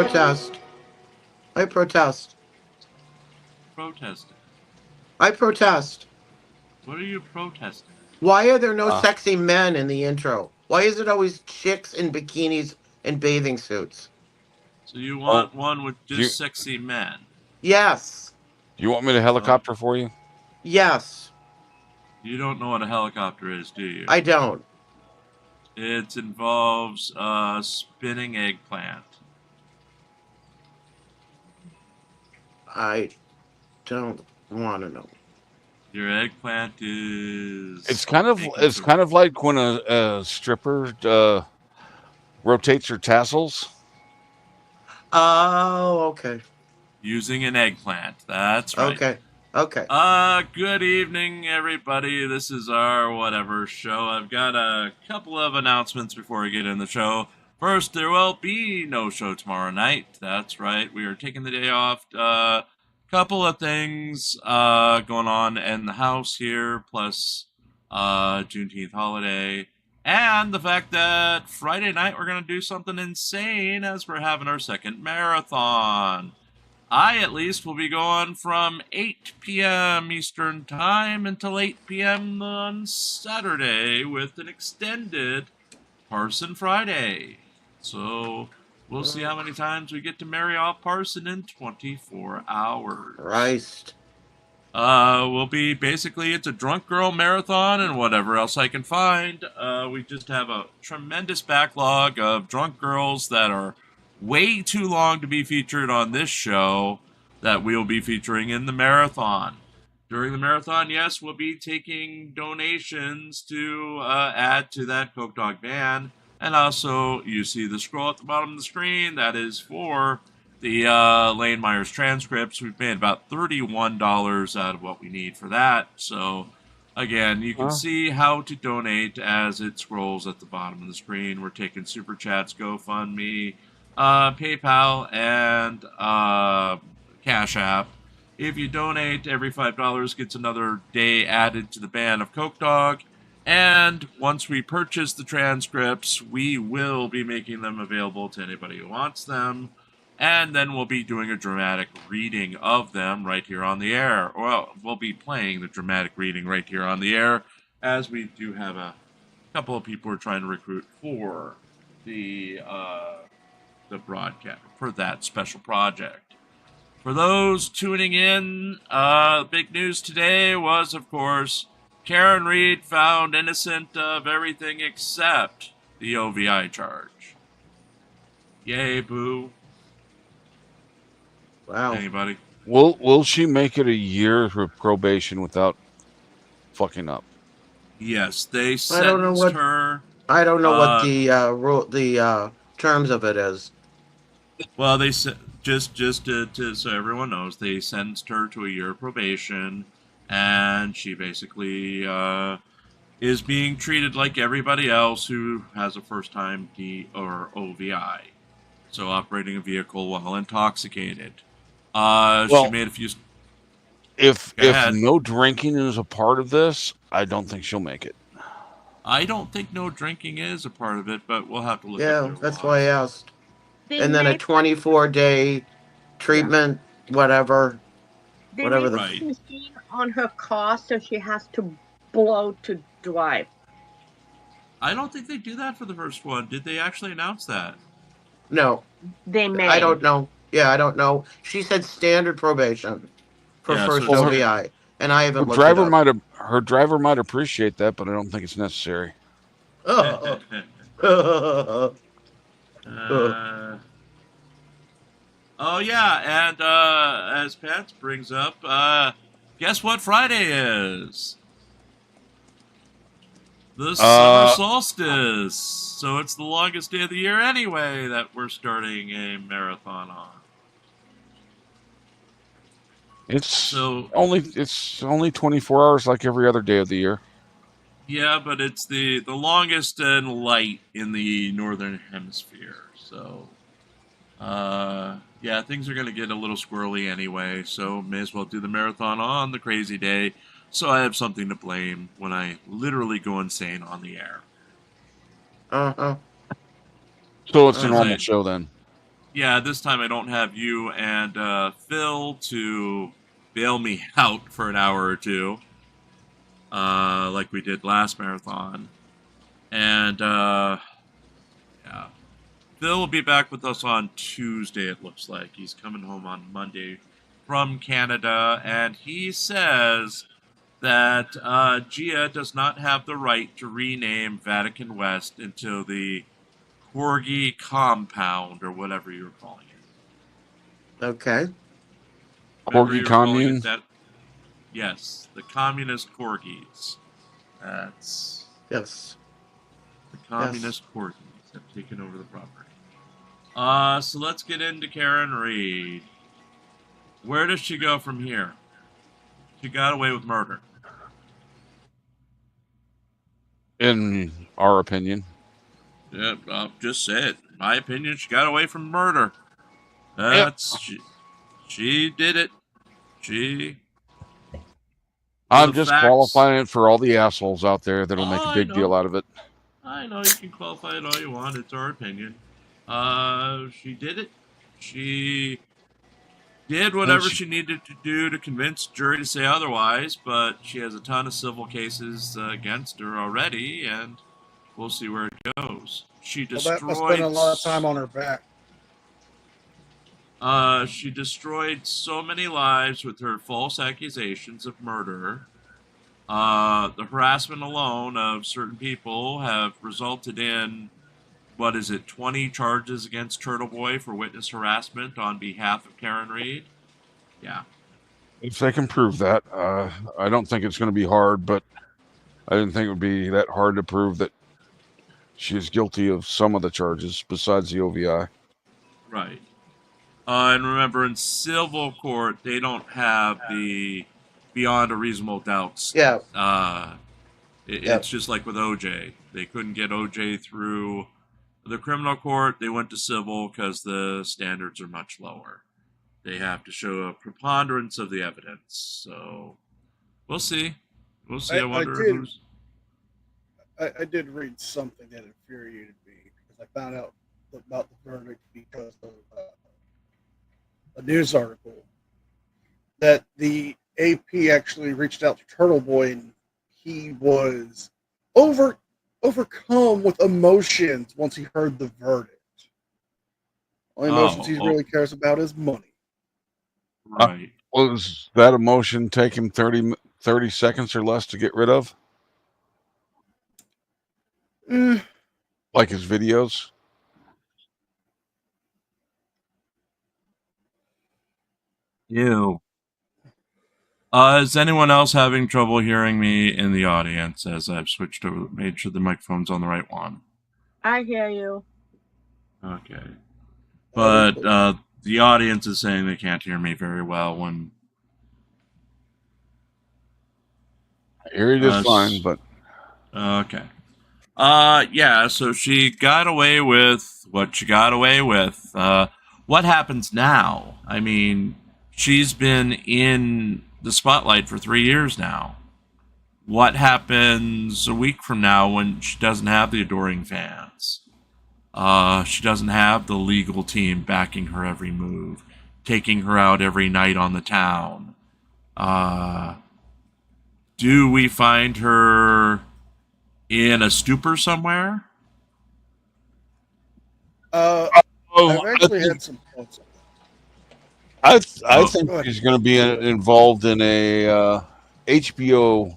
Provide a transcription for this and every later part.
protest. I protest. Protesting. I protest. What are you protesting? Why are there no sexy men in the intro? Why is it always chicks in bikinis and bathing suits? So you want one with just sexy men? Yes. You want me to helicopter for you? Yes. You don't know what a helicopter is, do you? I don't. It involves a spinning eggplant. I don't want to know. Your eggplant is... It's kind of like when a stripper rotates her tassels. Oh, okay. Using an eggplant. That's right. Okay. Okay. Good evening, everybody. This is our whatever show. I've got a couple of announcements before we get in the show. First, there will be no show tomorrow night. That's right. We are taking the day off. Couple of things going on in the house here, plus Juneteenth holiday, and the fact that Friday night we're going to do something insane as we're having our second marathon. I, at least, will be going from 8 p.m. Eastern Time until 8 p.m. on Saturday with an extended Parson Friday. So we'll see how many times we get to marry off Parson in 24 hours. Christ. We'll be basically, it's a drunk girl marathon and whatever else I can find. We just have a tremendous backlog of drunk girls that are way too long to be featured on this show that we'll be featuring in the marathon. During the marathon, yes, we'll be taking donations to add to that Coke Dog van. And also, you see the scroll at the bottom of the screen. That is for the Lane Myers transcripts. We've made about $31 out of what we need for that. So, again, you can see how to donate as it scrolls at the bottom of the screen. We're taking Super Chats, GoFundMe, PayPal, and Cash App. If you donate, every $5 gets another day added to the ban of Coke Dog. And once we purchase the transcripts, we will be making them available to anybody who wants them. And then we'll be doing a dramatic reading of them right here on the air. Well, we'll be playing the dramatic reading right here on the air, as we do have a couple of people we're trying to recruit for the broadcast, for that special project. For those tuning in, big news today was, of course, Karen Reed found innocent of everything except the OVI charge. Yay, boo. Wow. Anybody? Will she make it a year of probation without fucking up? Yes, they sentenced her. I don't know what the terms of it is. Well, they just to so everyone knows, they sentenced her to a year of probation, and she basically is being treated like everybody else who has a first-time D or OVI, so operating a vehicle while intoxicated. She made a few. If no drinking is a part of this, I don't think she'll make it. I don't think no drinking is a part of it, but we'll have to look. Yeah, that's why I asked. And then a 24-day treatment, whatever. Whatever the machine on her car, so she has to blow to drive. I don't think they do that for the first one. Did they actually announce that? No. They may. I don't know. Yeah, I don't know. She said standard probation for first OVI, and I haven't looked it up. Her driver might appreciate that, but I don't think it's necessary. Oh yeah, and as Pat brings up, guess what Friday is? The summer solstice. So it's the longest day of the year anyway that we're starting a marathon on. It's only 24 hours like every other day of the year. Yeah, but it's the longest and light in the northern hemisphere. So, yeah, things are going to get a little squirrely anyway. So may as well do the marathon on the crazy day, so I have something to blame when I literally go insane on the air. Uh-huh. So it's a normal show then. yeah, this time I don't have you and Phil to bail me out for an hour or two, like we did last marathon. And yeah, Phil will be back with us on Tuesday, it looks like. He's coming home on Monday from Canada, and he says that Gia does not have the right to rename Vatican West into the Corgi Compound, or whatever you're calling it. Okay. Whatever Corgi you're calling commune? it, that, yes, the communist corgis. That's Yes. the communist corgis have taken over the property. So let's get into Karen Reed. Where does she go from here? She got away with murder. In our opinion. Yeah, I'll just say it. In my opinion, she got away from murder. That's she did it. I'm The just facts- qualifying it for all the assholes out there that'll make Oh, a I big know. deal out of it. I know you can qualify it all you want. It's our opinion. She did it. She did whatever she needed to do to convince jury to say otherwise, but she has a ton of civil cases against her already, and we'll see where it goes. She Well, destroyed. that must have been a lot of time on her back. She destroyed so many lives with her false accusations of murder. The harassment alone of certain people have resulted in, 20 charges against Turtle Boy for witness harassment on behalf of Karen Reed? Yeah. If they can prove that, I don't think it's going to be hard, but I didn't think it would be that hard to prove that she is guilty of some of the charges besides the OVI. Right. And remember, in civil court, they don't have the beyond a reasonable doubt. Yeah. It's just like with OJ. They couldn't get OJ through the criminal court. They went to civil because the standards are much lower. They have to show a preponderance of the evidence. So we'll see. We'll see. I wonder who's. I did read something that infuriated me because I found out about the verdict because of a news article that the AP actually reached out to Turtle Boy and he was overcome with emotions once he heard the verdict. Only emotions he really cares about is money. Right. Was that emotion take him 30 seconds or less to get rid of? Like his videos? Ew. Is anyone else having trouble hearing me in the audience as I've switched over, made sure the microphone's on the right one? I hear you. Okay. But the audience is saying they can't hear me very well when... I hear you just fine, but... Okay. Yeah, so she got away with what she got away with. What happens now? I mean, she's been in the spotlight for 3 years now. What happens a week from now when she doesn't have the adoring fans? She doesn't have the legal team backing her every move, taking her out every night on the town. Do we find her in a stupor somewhere? I've actually had some thoughts. I think she's going to be involved in a HBO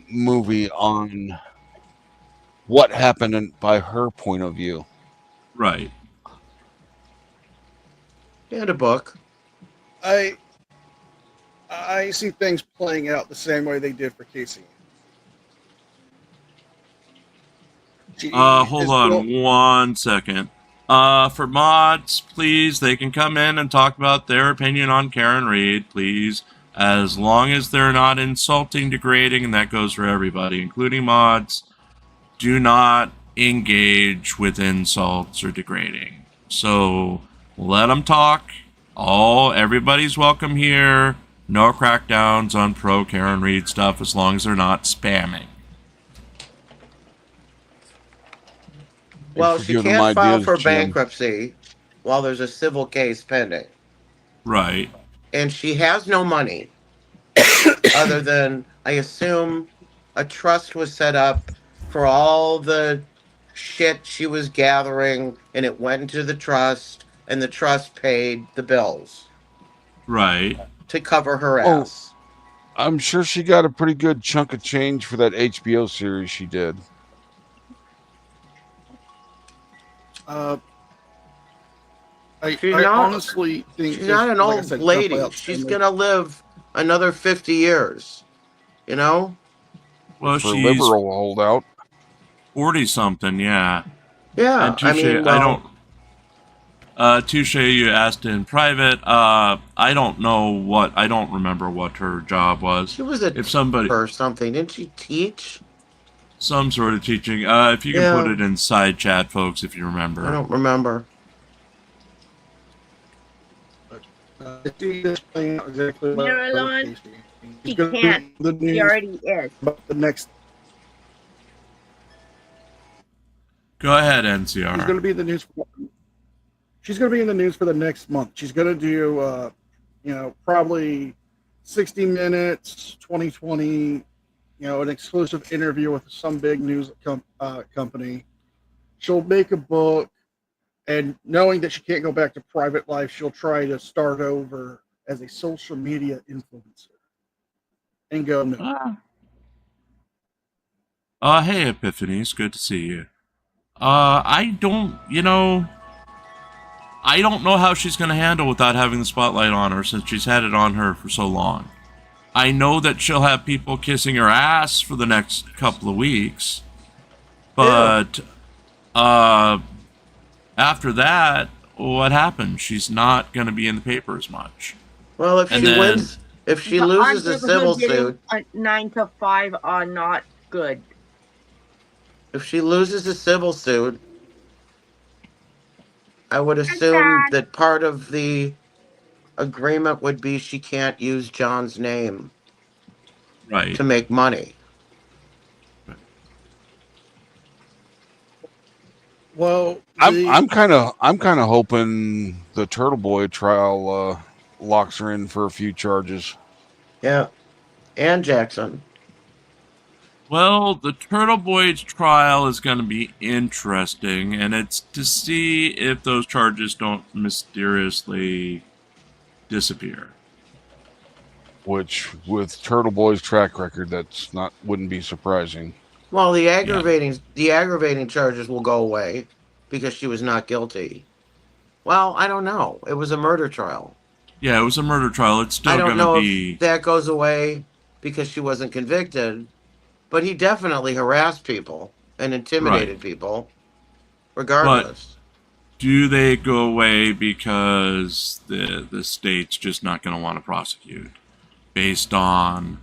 movie on what happened by her point of view. Right. And a book. I see things playing out the same way they did for Casey. Hold on 1 second. For mods, please, they can come in and talk about their opinion on Karen Reed, please, as long as they're not insulting, degrading, and that goes for everybody, including mods. Do not engage with insults or degrading. So let them talk. Everybody's welcome here. No crackdowns on pro Karen Reed stuff as long as they're not spamming. Well, for she giving them can't file ideas, for Jim. bankruptcy while there's a civil case pending. Right. And she has no money other than, I assume, a trust was set up for all the shit she was gathering, and it went into the trust, and the trust paid the bills Right. to cover her Oh. ass. I'm sure she got a pretty good chunk of change for that HBO series she did. I She's not- honestly think She's not an like I old said, lady. nothing else She's in gonna live another 50 years. You know? Well, For she's liberal holdout. 40 something, yeah. Yeah. And Touche, I mean, I don't. Touche, you asked in private. I don't know what. I don't remember what her job was. she was a If somebody, or something. Didn't she teach? some sort of teaching. If you can Yeah. put it in side chat, folks, if you remember. I don't remember. See this playing out exactly what You're the alone. case is. She It's gonna be can't. the He news already is. about the next. Go ahead, She's NCR. going to be in the news. She's going to be in the news for the next month. She's going to do, probably 60 Minutes, 2020, an exclusive interview with some big news company. She'll make a book, and knowing that she can't go back to private life, she'll try to start over as a social media influencer and go no. Hey, Epiphany, it's good to see you. I don't know how she's going to handle without having the spotlight on her since she's had it on her for so long. I know that she'll have people kissing her ass for the next couple of weeks, but after that, what happens? She's not going to be in the paper as much. Well, if And she then- wins, if she loses a civil suit, 9 to 5 are not good. if she loses a civil suit, I would assume that part of the agreement would be she can't use John's name Right. to make money. Well, I'm kind of hoping the Turtle Boy trial locks her in for a few charges. Yeah. And Jackson. Well, the Turtle Boy's trial is going to be interesting, and it's to see if those charges don't mysteriously disappear. Which, with Turtle Boy's track record, wouldn't be surprising. Well, the aggravating charges will go away because she was not guilty. Well, I don't know. It was a murder trial. Yeah, it was a murder trial. It's still I going don't know to be. if that goes away because she wasn't convicted, but he definitely harassed people and intimidated people, regardless. Do they go away because the state's just not going to want to prosecute based on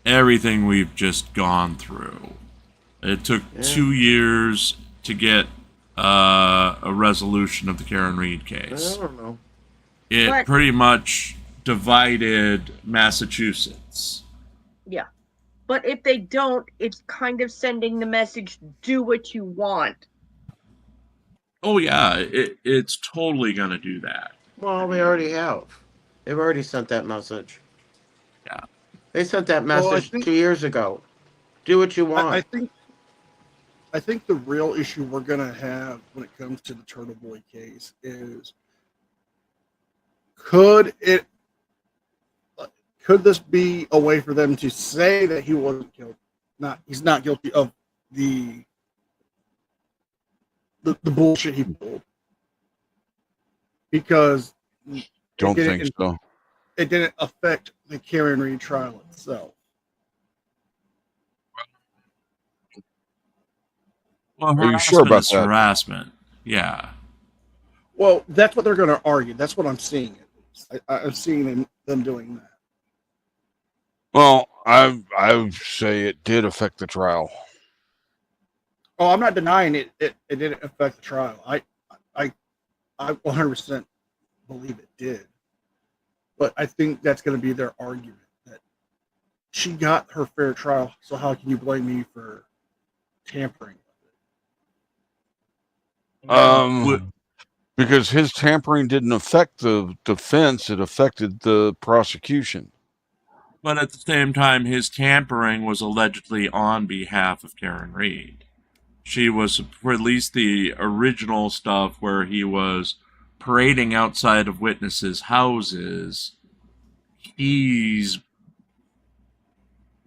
everything we've just gone through? It took 2 years to get a resolution of the Karen Reed case. I don't know. It pretty much divided Massachusetts. Yeah. But if they don't, it's kind of sending the message, do what you want. Oh, yeah, it's totally going to do that. Well, they already have. They've already sent that message. Yeah. They sent that Well, I message think- 2 years ago. Do what you want. I think the real issue we're going to have when it comes to the Turtle Boy case is could this be a way for them to say that he wasn't guilty? He's not guilty of the bullshit he pulled, because Don't think so. it didn't affect the Karen Reed trial itself. Well, Are you sure about that? Harassment. Yeah. Well, that's what they're going to argue. That's what I'm seeing. I'm seeing them doing that. Well, I say it did affect the trial. Oh, I'm not denying it. It didn't affect the trial. I 100% believe it did. But I think that's going to be their argument, that she got her fair trial. So how can you blame me for tampering with Because his tampering didn't affect the defense, it affected the prosecution. But at the same time, his tampering was allegedly on behalf of Karen Reed. She was, for at least the original stuff where he was parading outside of witnesses' houses, he's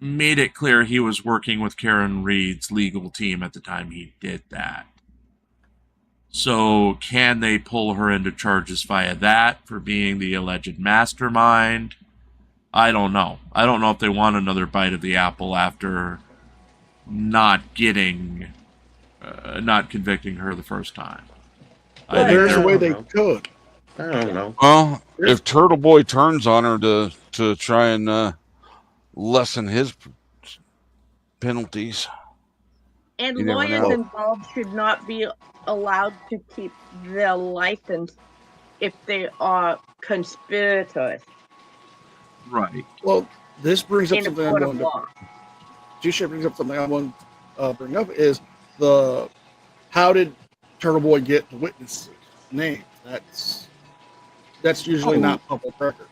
made it clear he was working with Karen Reed's legal team at the time he did that. So can they pull her into charges via that for being the alleged mastermind? I don't know. I don't know if they want another bite of the apple after not convicting her the first time. Well, there's a way they could. I don't know. Well, if Turtle Boy turns on her to try and lessen his penalties. And You never lawyers know. involved should not be allowed to keep their license if they are conspirators Right. Well, this brings up in a something I court of wanted to. law. G-Ship brings up something I want to bring up is how did Turtle Boy get the witness name? That's usually not public record.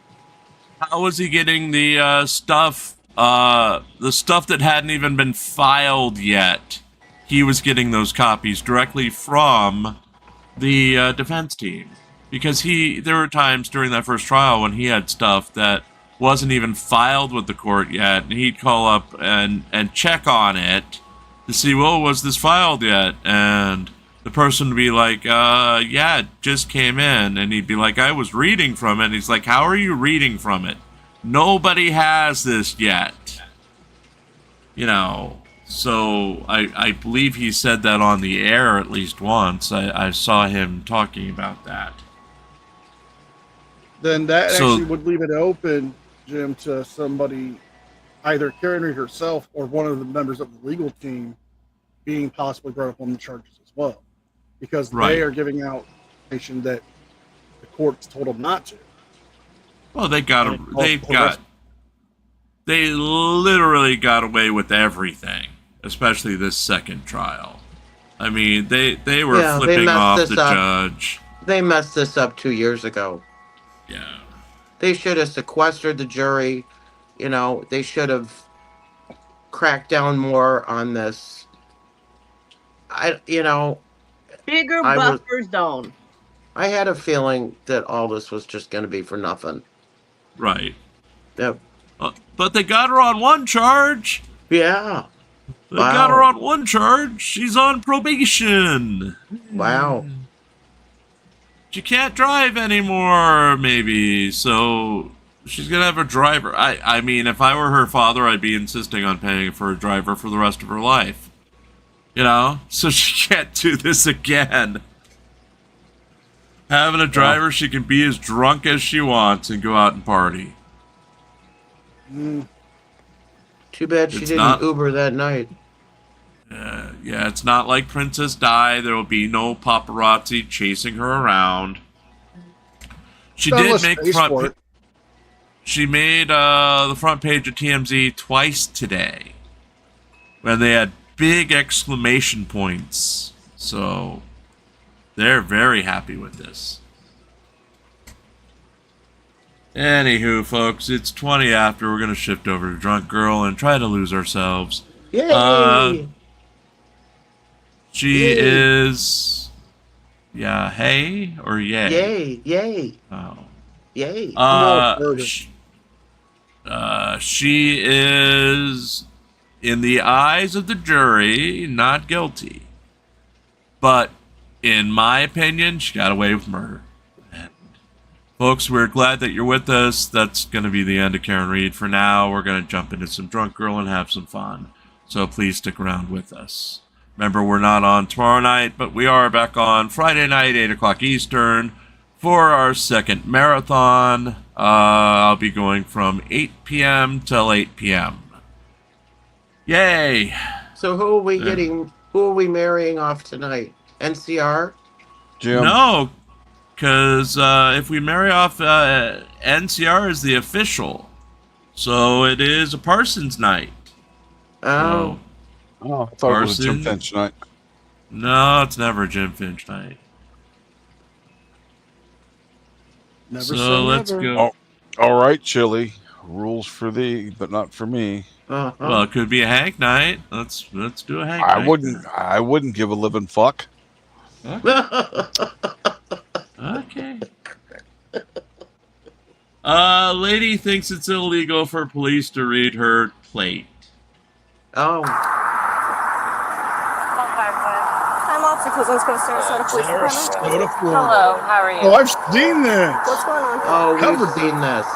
How was he getting the stuff that hadn't even been filed yet? He was getting those copies directly from the defense team. Because there were times during that first trial when he had stuff that wasn't even filed with the court yet, and he'd call up and check on it to see, well, was this filed yet? And the person would be like, yeah, it just came in. And he'd be like, I was reading from it. And he's like, how are you reading from it? Nobody has this yet. You know, so I believe he said that on the air at least once. I saw him talking about that. Then that actually would leave it open, Jim, to somebody, either Karen Reed herself or one of the members of the legal team being possibly brought up on the charges as well. Because they are giving out information that the court's told them not to. Well, they literally got away with everything, especially this second trial. I mean, they were flipping off the judge. They messed this up 2 years ago. Yeah. They should have sequestered the jury. You know, they should have cracked down more on this. Bigger buffer zone. I had a feeling that all this was just going to be for nothing. Right. Yep. But they got her on one charge. Yeah. They got her on one charge. She's on probation. Wow. She can't drive anymore, maybe. So she's going to have a driver. I mean, if I were her father, I'd be insisting on paying for a driver for the rest of her life. You know? So she can't do this again. Having a driver, she can be as drunk as she wants and go out and party. Too bad she didn't Uber that night. Yeah, it's not like Princess Di. There will be no paparazzi chasing her around. She did make She made the front page of TMZ twice today, when they had big exclamation points. So they're very happy with this. Anywho, folks, it's 20 after. We're going to shift over to Drunk Girl and try to lose ourselves. Yay! She is... Yeah, hey or yay? Yay, yay. Oh. Yay. She is, in the eyes of the jury, not guilty. But, in my opinion, she got away with murder. Folks, we're glad that you're with us. That's going to be the end of Karen Reed for now. We're going to jump into some Drunk Girl and have some fun. So please stick around with us. Remember, we're not on tomorrow night, but we are back on Friday night, 8 o'clock Eastern, for our second marathon. I'll be going from 8 p.m. till 8 p.m. Yay! So who are we who are we marrying off tonight? NCR? Jim. No, because if we marry off, NCR is the official. So it is a Parsons night. Oh. Oh, I thought it was a Jim Finch night. No, it's never Jim Finch night. Never So say let's never. go. Oh, all right, Chili. Rules for thee, but not for me. Uh-huh. Well, it could be a Hank night. Let's do a Hank night. I wouldn't give a living fuck. Okay. Lady thinks it's illegal for police to read her plate. Oh, I'm Officer Cousins, go to Sarasota Police Department. Sarasota, Florida. Hello, how are you? Oh, I've seen this. What's going on? oh, we've Covered. seen this.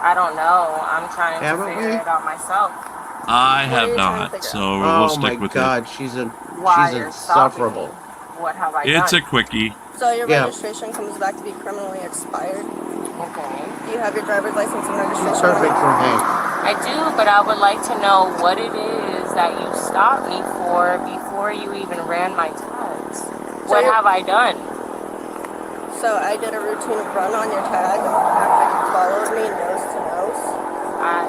I don't know. I'm trying to Haven't figure we? it out myself. I What are have you trying to not, figure so Oh we'll my stick with God, it. she's Why you're stopping insufferable. me? What have I It's a done? quickie. So your Yeah. registration comes back to be criminally expired. Okay. Do you have your driver's license and registration? Perfect for Hank. I do, but I would like to know what it is that you stopped me for before you even ran my tags. What you're- have I done? So I did a routine run on your tag after you followed me nose to nose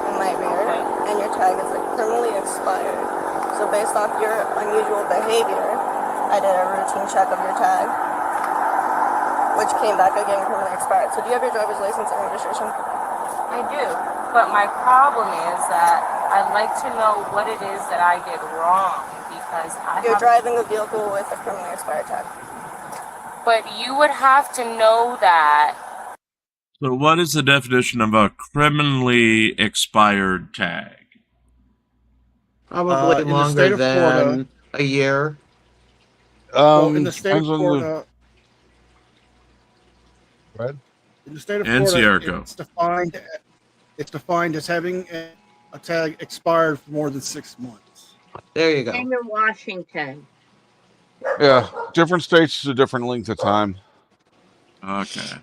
in my rear, and your tag is criminally expired. So based off your unusual behavior, I did a routine check of your tag, which came back again criminally expired. So do you have your driver's license and registration? I do, but my problem is that I'd like to know what it is that I did wrong because You're driving a vehicle with a criminally expired tag. But you would have to know that. So what is the definition of a criminally expired tag? Probably In the state longer of than Florida. a year. Well, in the state of depends on Florida, Right. in the state of And Florida, Sierra. it's defined as having a tag expired for more than 6 months. There you go. And in Washington. Yeah, different states is a different length of time. Okay.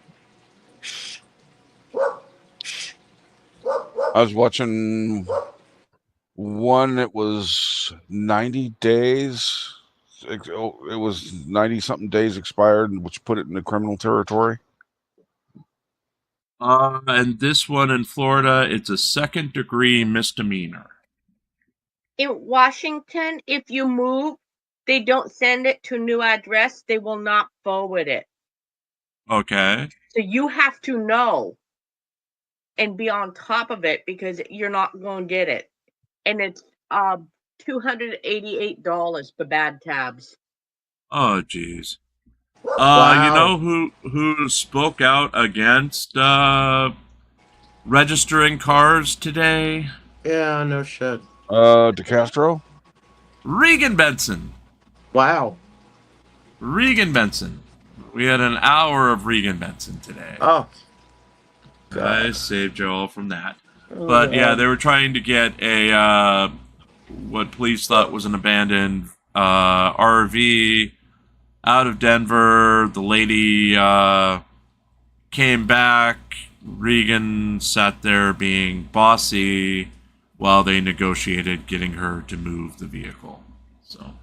I was watching one. It was 90 days. It was 90 something days expired, which put it in the criminal territory. And this one in Florida, it's a second-degree misdemeanor. In Washington, if you move, they don't send it to a new address. They will not forward it. Okay. So you have to know and be on top of it because you're not going to get it. And it's $288 for bad tabs. Oh, jeez. Wow. You know who spoke out against registering cars today? Yeah, no shit. DeCastro. Regan Benson. Wow. Regan Benson. We had an hour of Regan Benson today. Oh. I saved you all from that. But yeah, they were trying to get a what police thought was an abandoned RV out of Denver. The lady came back. Regan sat there being bossy while they negotiated getting her to move the vehicle. So,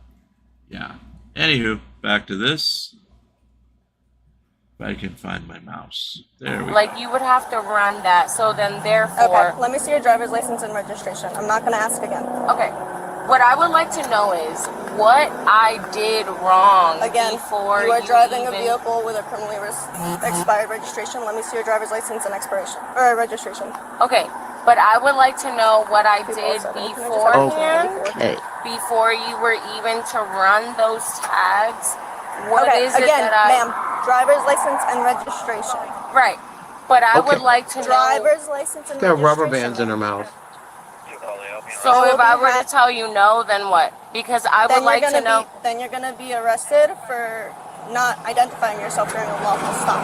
yeah. Anywho, back to this. If I can find my mouse. There we Like go. you would have to run that. So then therefore. Okay, let me see your driver's license and registration. I'm not going to ask again. Okay. What I would like to know is what I did wrong Again, before you are driving a even... vehicle with a criminally expired registration. Let me see your driver's license and expiration or registration. Okay, but I would like to know what I did 247. beforehand, Okay. before you were even to run those tags. What Okay, is it again, that ma'am, driver's license and registration. Right, but I would Okay. like to know. Driver's license and She's got rubber registration. bands in her mouth. So I will if I be were to tell you no, then what? Because I would like to know. Then you're gonna be arrested for not identifying yourself during a lawful stop.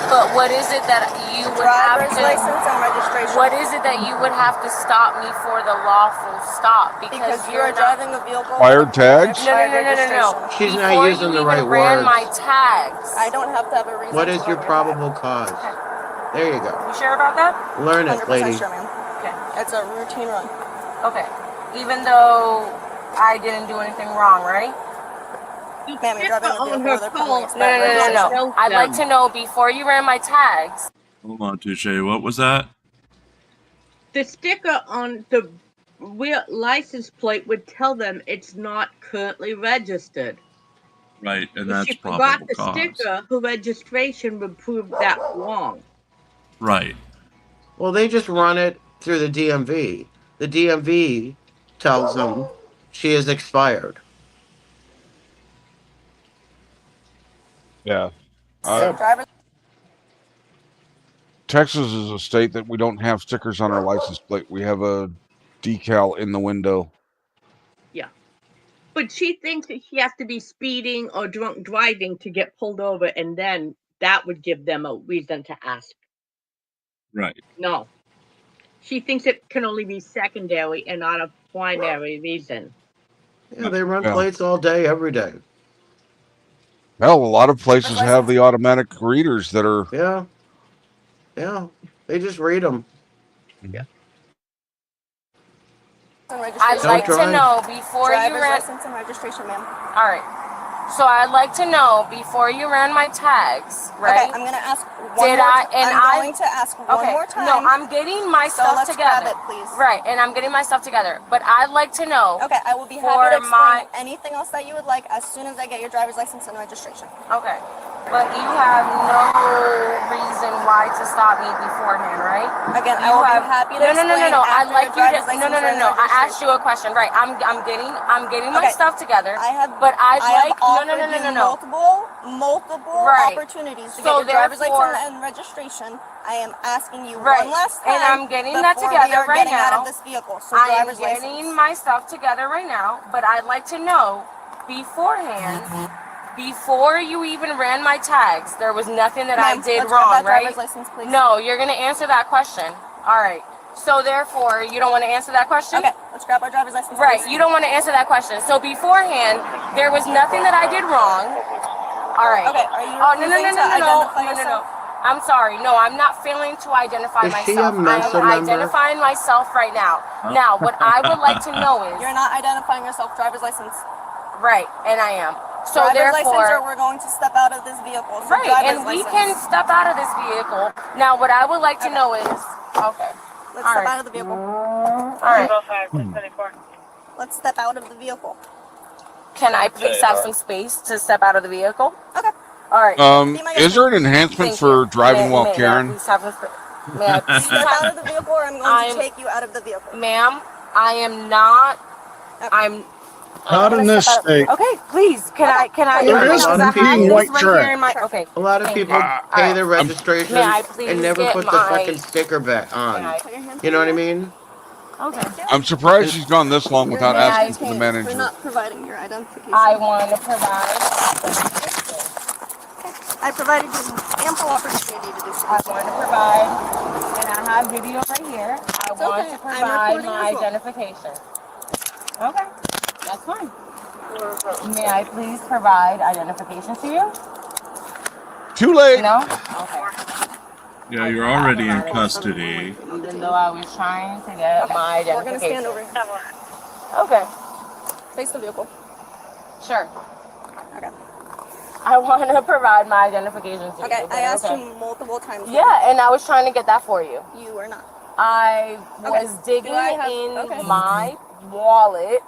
But what is it that you would have Driver's to? license and registration. What is it that you would have to stop me for the lawful stop? Because you you're are driving a vehicle. Expired tags? No. She's not Before using you the even right ran words. my tags. I don't have to have a reason. What to is run your probable cause? There you go. You sure about that? Learn it, 100% lady. sure, ma'am. Okay. It's a routine run. Okay. Even though I didn't do anything wrong, right? Ma'am, you're driving a on vehicle her with a criminally phone. No. expired registration. Show I'd like them. to know before you ran my tags. Hold on, Touche. What was that? The sticker on the real license plate would tell them it's not currently registered. Right, and If that's she forgot probable the cause. sticker, her registration would prove that wrong. Right. Well, they just run it through the DMV. The DMV tells them she is expired. Yeah. Driver's Texas is a state that we don't have stickers on our license plate. We have a decal in the window. But she thinks that she has to be speeding or drunk driving to get pulled over, and then that would give them a reason to ask. Right. No. She thinks it can only be secondary and not a primary reason. Yeah, they run Yeah. plates all day, every day. Hell, a lot of places have the automatic readers that are. Yeah. Yeah. They just read them. and I'd registration. like to drive. know before you Driver's ran. license and registration, ma'am. All right. So I'd like to know before you ran my tags, right? Okay, I'm gonna ask one Did more I- time. and I'm I- going to ask one Okay. more time. No, I'm getting my so stuff let's together. grab it, please. Right, and I'm getting my stuff together. But I'd like to know. Okay, I will be For happy to explain my- anything else that you would like as soon as I get your driver's license and registration. Okay. But you have no reason why to stop me beforehand, right? Again, I You will have- be happy to No. explain I'd after like your you driver's to. license No. and I asked registration. you a question. Right. I'm getting my Okay. stuff together. I have, But I'd I have like offered no. you multiple Right. opportunities to So get your driver's therefore- license and registration. I am asking you Right. one last time. And I'm getting that before together we are right getting out now. of this vehicle. So I am driver's getting license. my stuff together right now, but I'd like to know beforehand, before you even ran my tags, there was nothing that I Ma'am, did let's grab wrong, that right? driver's license, please. No, you're gonna answer that question. All right. So therefore, you don't want to answer that question? Okay, let's grab our driver's license. Right. please. You don't want to answer that question. So beforehand, there was nothing that I did wrong. All right. Okay, are you Oh refusing to identify yourself? I'm sorry. No, I'm not failing to identify Is she a myself. Mensa I'm member? identifying myself right now. Now, what I would like to know is You're not identifying yourself. Driver's license. right, and I am. So driver's license, or therefore, we're going to step out of this vehicle. So right, driver's and we license. can step out of this vehicle. Now, what I would like to know is okay. Let's all step right. out of the vehicle. All right. Let's step out of the vehicle. Can I please have some space to step out of the vehicle? Okay. All right. Is there an enhancement Thank for you. driving while May I carrying? please have some may I please Step out have, of the vehicle, or I'm going I'm- to take you out of the vehicle. ma'am, I am not. Okay. I'm. Not in this state. Okay, please. Can I? There because is I have competing this white right trash. here in my. Okay. A lot of Thank people you. pay Alright. their registration May I please and never get put the my- fucking sticker back May I- on. Put your hands You know what I on mean? Okay. I'm surprised she's gone this long your without May I asking for the hands manager. for not providing your identification. I want to provide. I provided you ample opportunity to do so. I want to provide, and I have video right here. I It's want okay. to I'm provide recording my as well. identification. Okay, that's fine. May I please provide identification to you? Too late. No? Okay. Yeah, you're already in custody. Even though I was trying to get my We're going to identification. stand over here. Okay, Face the vehicle. sure. Okay. I want to provide my identification to you. Okay, Is I that asked okay? you multiple times. Yeah, and I was trying to get that for you. You were not. I Okay. was digging Do I have- in okay. my wallet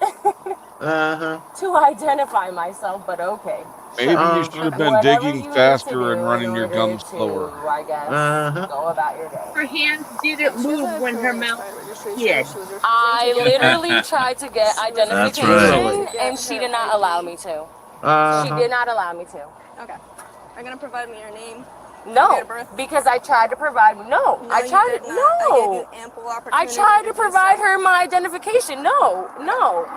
Uh-huh. to identify myself, but okay. Maybe you Um, should have been Whatever digging you need to faster do and running in your order guns to, slower. I guess, Uh-huh. go about your day. Her hands didn't move when her mouth. Yeah. I literally tried to get identification, right. and she did not allow me to. She Uh-huh. did not allow me to. Okay. Are you going to provide me your name? No, Date of birth? because I tried to provide. No, I you tried. did not. I gave No. you ample I opportunity. tried to do provide so. her my identification. No.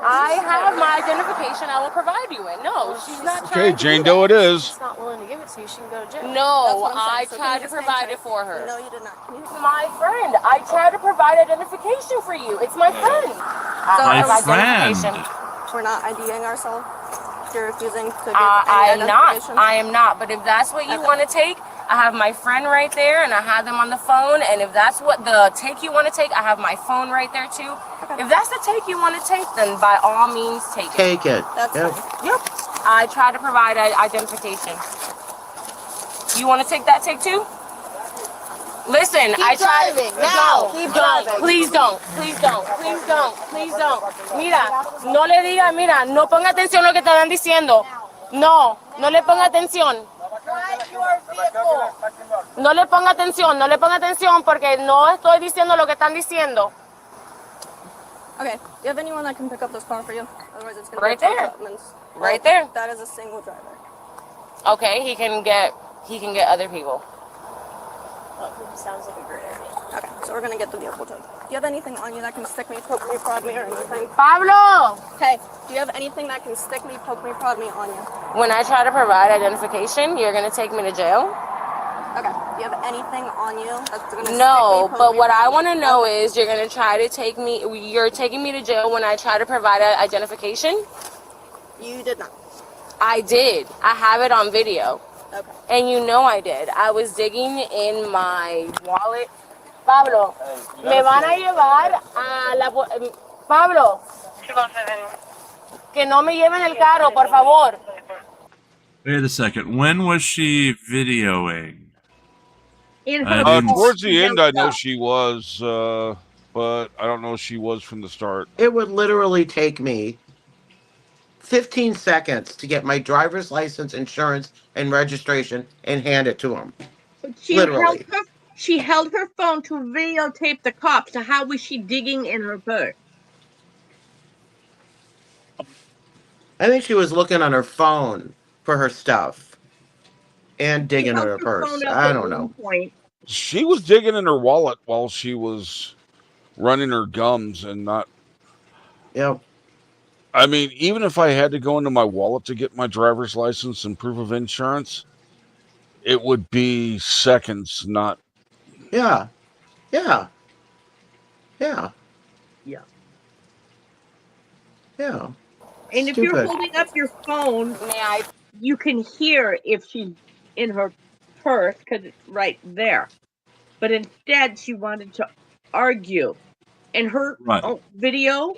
I have my identification. I will provide you it. No, she's not Okay, trying to Jane do Doe that. it is. She's not willing to give it to you. She can go to jail. That's No, what I'm I saying. So can tried you to just provide hang it for her. No, you did not. Can you just- My friend, I tried to provide identification for you. It's my friend. My have friend. identification. We're not IDing ourselves. You're refusing to give I any am not. identification. I am not. But if that's what you Okay. want to take, I have my friend right there, and I have them on the phone. And if that's what the take you want to take, I have my phone right there too. Okay. If that's the take you want to take, then by all means take it. Take it. That's Yep. fine. Yep. I try to provide identification. You want to take that take too? Listen, Keep I tried. driving. Now. Keep driving. Please don't. Please don't. Please don't. Please don't. Mira, no le diga, mira, no ponga atención a lo que te están diciendo. No, no le ponga atención. No le ponga atención porque no estoy diciendo lo que están diciendo. Okay. Do you have anyone that can pick up this car for you? Otherwise, it's gonna Right be there. Right there. That is a single driver. Okay, he can get other people. Sounds like a great idea. Okay, so we're gonna get the vehicle towed. Do you have anything on you that can stick me, poke me, prod me, or anything? Pablo! Hey, do you have anything that can stick me, poke me, prod me on you? When I try to provide identification, you're gonna take me to jail? Okay. Do you have anything on you that's gonna No, stick me, but poke what me, I prod want me? to know is you're gonna try to take me. You're taking me to jail when I try to provide identification. You did not. I did. I have it on video, Okay. and you know I did. I was digging in my wallet. Pablo, me van a llevar a la. Pablo, que no me lleven el carro, por favor. Wait a second. When was she videoing? In I her didn't- Towards the end, I know stuff. she was, but I don't know if she was from the start. It would literally take me 15 seconds to get my driver's license, insurance, and registration and hand it to him. Literally. She held her phone to videotape the cops. So how was she digging in her purse? I think she was looking on her phone for her stuff and digging in Held her phone purse. up I at don't one know. point. She was digging in her wallet while she was running her gums and not. Yep. I mean, even if I had to go into my wallet to get my driver's license and proof of insurance, it would be seconds, not. Yeah. Yeah. Yeah. Yeah. Yeah. And if you're Stupid. holding up your phone, May I? you can hear if she's in her purse because it's right there. But instead, she wanted to argue. And her Right. video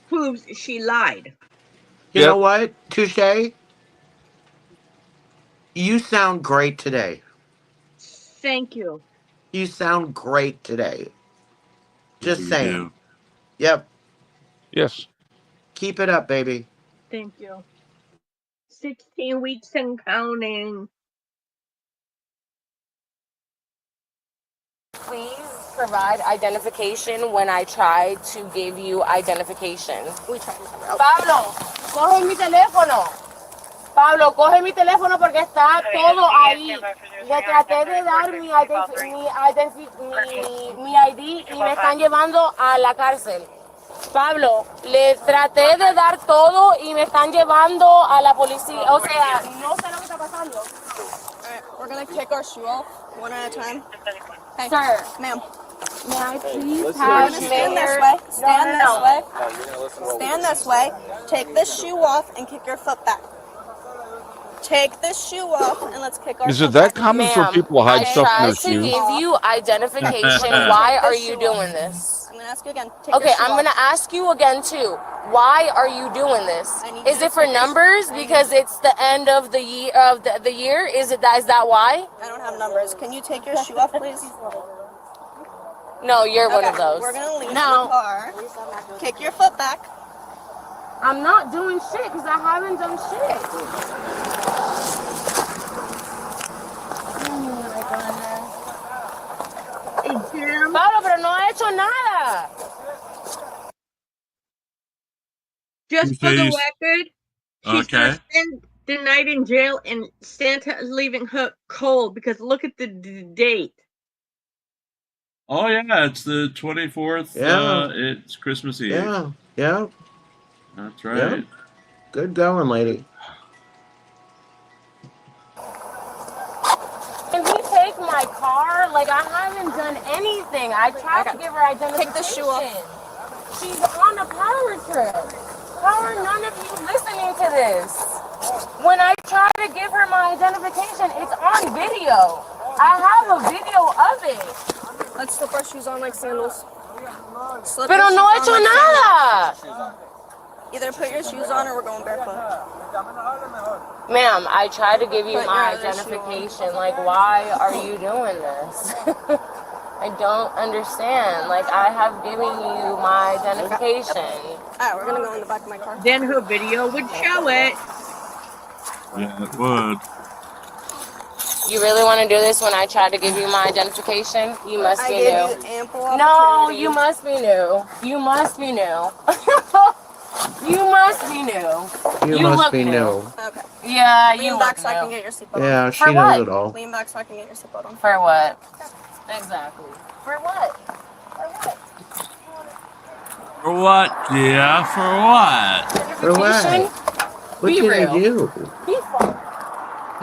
proves she lied. You Yep. know what, Touche? You sound great today. Thank you. You sound great today. Just You saying. do. Yep. Yes. Keep it up, baby. Thank you. 16 weeks and counting. Please provide identification when I try to give you identification. We tried to cover out. Pablo, coge mi teléfono. Pablo, coge mi teléfono porque está todo ahí. Le traté de dar mi ID y me están llevando a la cárcel. Pablo, le traté de dar todo y me están llevando a la policía. O sea, no sé lo que está pasando. Alright, we're gonna kick our shoe off one at a time. Hey, Sir, ma'am. may I please We're have gonna stand this way. Stand this way. Stand this way. Take this shoe off and kick your foot back. Take this shoe off and let's kick our Is foot it that back. common for Ma'am, people to hide I stuff in tried their to shoes? give you identification. Why are you doing this? I'm gonna ask you again. Take Okay, your shoe I'm gonna off. ask you again too. Why are you doing this? I need Is you it to for take your- numbers I need- because it's the end of the year the year? Is that why? I don't have numbers. Can you take your shoe off, please? No, you're one of Okay, those. we're gonna leave the No, car. Kick your foot back. I'm not doing shit because I haven't done shit. Hey, Jim. Pablo, pero no ha hecho nada. Just for the Please. record, she's Okay. gonna spend the night in jail, and Santa is leaving her cold because look at the date. Oh yeah, it's the 24th. Yeah. It's Christmas Eve. Yeah. Yeah. That's right. Good going, lady. Can he take my car? Like, I haven't done anything. I tried to give her identification. Take the shoe off. She's on a power trip. How are none of you listening to this? When I try to give her my identification, it's on video. I have a video of it. Let's slip our shoes on like sandals. Slip Pero your no he shoes hecho on like nada. sandals. Either put your shoes on or we're going barefoot. Ma'am, I tried to give you Put my your other shoe on. identification. Like, why are you doing this? I don't understand. Like, I have given you my identification. Alright, we're gonna go in the back of my car. Then her video would show it. Yeah, it would. You really want to do this when I tried to give you my identification? You must I be gave new. you ample opportunity. No, you must be new. You must be new. You must be new. You You must look be new. new. Yeah, Okay. you Lean look back so I can new. get your seatbelt on. Yeah, she For knows what? it all. Lean back so I can get your seatbelt on. For what? Exactly. For what? For what? For what? Yeah, for what? For what? Identification? What Be did I real. do? Be fun.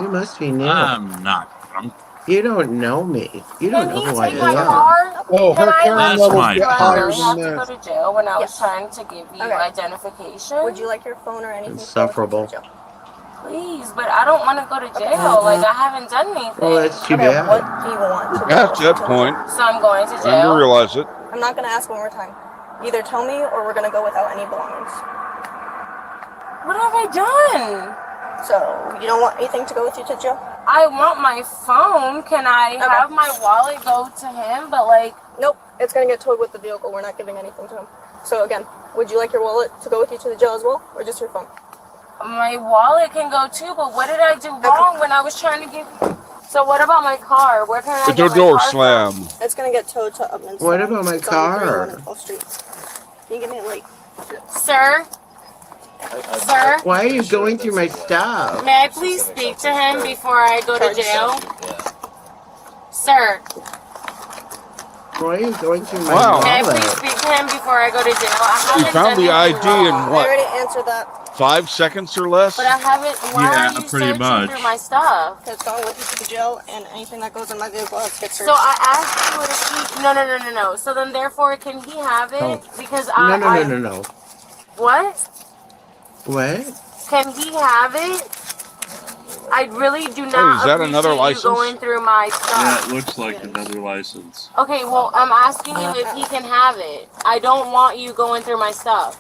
You must be new. I'm not drunk. You don't know me. You don't Can know he who I take my am. car? Oh, Can her I Karen That's levels my get Do I higher really have than to go that. to jail when I was Yes. trying to give you Okay. identification? Would you like your phone or anything? to go with you to Insufferable. the jail? Please, but I don't want to go to jail. Like, I haven't done anything. Well, that's too Okay, what bad. do you want to do? At that point, So I'm going to time to jail. realize it. I'm not gonna ask one more time. Either tell me or we're gonna go without any belongings. What have I done? So, you don't want anything to go with you to jail? I want my phone. Can I have my wallet go to him? But, like, Nope, it's gonna get towed with the vehicle. We're not giving anything to him. So again, would you like your wallet to go with you to the jail as well, or just your phone? my wallet can go too, but what did I do wrong when I was trying to give you? So what about my car? Where can I It's get a my door car slam. from? It's gonna get towed to Upman's. What about my It's on car? 301 and 12th Street. Can you give me a light? Sir? Sir? Why are you going through my stuff? May I please speak to him before I go to jail? Sir, Why are you going through my Wow. may I please wallet? speak to him before I go to jail? I You haven't found done the anything ID in wrong. I what? already answered that. 5 seconds or less? But I haven't. Why Yeah, are you pretty searching much. through my stuff? It's going with you to the jail, and anything that goes in my vehicle has to get searched. So I asked you if he. No. So then, therefore, can he have it? Oh. Because No. What? What? Can he have it? I really do not Hey, is that another appreciate license? you going through my Yeah, stuff. it looks like another license. Okay, well, I'm asking you if he can have it. I don't want you going through my stuff.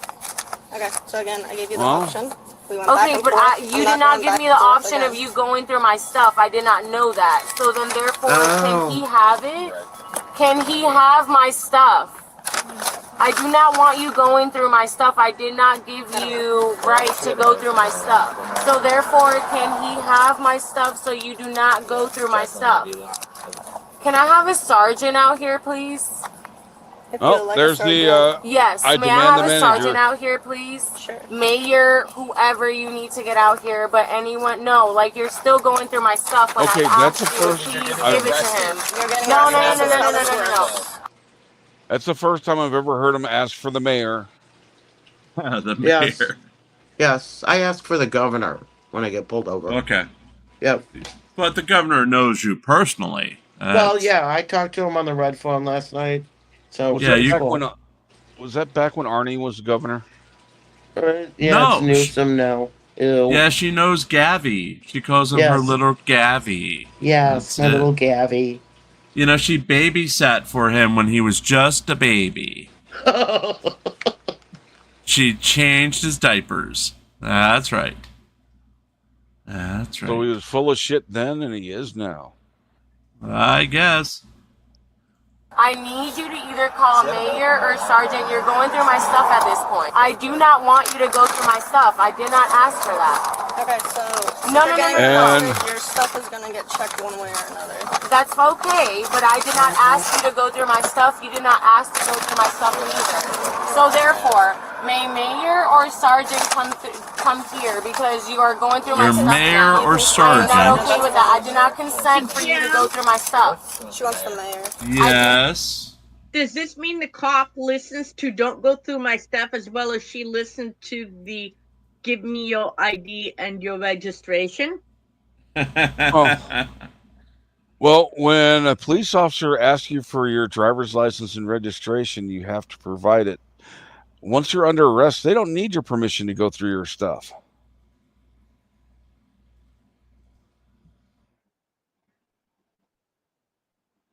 Okay, so again, I gave you the Well. option. We went back Okay, and but forth. you I'm did not going give back me the and forth option of again. you going through my stuff. I did not know that. So then, therefore, Oh. can he have it? Can he have my stuff? I do not want you going through my stuff. I did not give you right to go through my stuff. So therefore, can he have my stuff so you do not go through my stuff? Can I have a sergeant out here, please? If you Oh, like a there's sergeant- the, Yes. I May I demand have the a manager. sergeant out here, please? Sure. Mayor, whoever you need to get out here, but anyone, no, like you're still going through my stuff when Okay, I that's asked the you, first- please I- give it to him. You're getting No. arrested. that's the first time I've ever heard him ask for the mayor. The Yes. mayor. Yes, I ask for the governor when I get pulled over. Okay. Yep. But the governor knows you personally. Well, yeah, I talked to him on the red phone last night. So Was Yeah, that you- back when, was that back when Arnie was the governor? yeah, No, it's Newsom now. Ew. Yeah, she knows Gavi. She calls him her Yes. little Gavi. Yes, That's my it. little Gavi. You know, she babysat for him when he was just a baby. She changed his diapers. That's right. That's So he right. was full of shit then, and he is now. I guess. I need you to either call mayor or sergeant. You're going through my stuff at this point. I do not want you to go through my stuff. I did not ask for that. Okay, so No, you're no, getting no. arrested, your stuff is gonna get checked one way or another. That's okay, but I did not ask you to go through my stuff. You did not ask to go through my stuff either. So therefore, may mayor or sergeant come here because you are going through my Your stuff mayor now. or I'm sergeant. not okay with that. I do not consent for you to go through my stuff. She wants the mayor. Yes. Does this mean the cop listens to "Don't Go Through My Stuff" as well as she listened to the "Give Me Your ID and Your Registration"? Well, when a police officer asks you for your driver's license and registration, you have to provide it. Once you're under arrest, they don't need your permission to go through your stuff.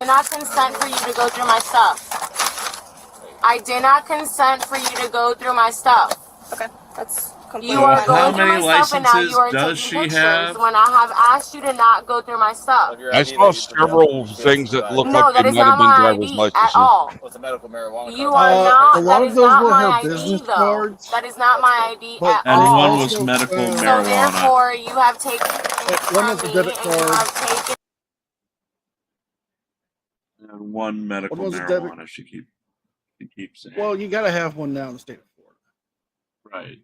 I did not consent for you to go through my stuff. I did not consent for you to go through my stuff. Okay, that's completely You are fine. going How through many my stuff, and now licenses you are does taking she pictures have? when I have asked you to not go through my stuff. I saw several things that looked No, like that they is might have not been my driver's ID licenses. at all. What's a medical marijuana You card? are A not. lot That of is those not will my have ID, business though. cards. That is not my ID But at And all. one also, was medical So marijuana. therefore, you have taken one from is a me, debit and you card. have taken. And one medical One was a debit. marijuana. She keeps saying. Well, you got to have one now in the state of Florida. Right.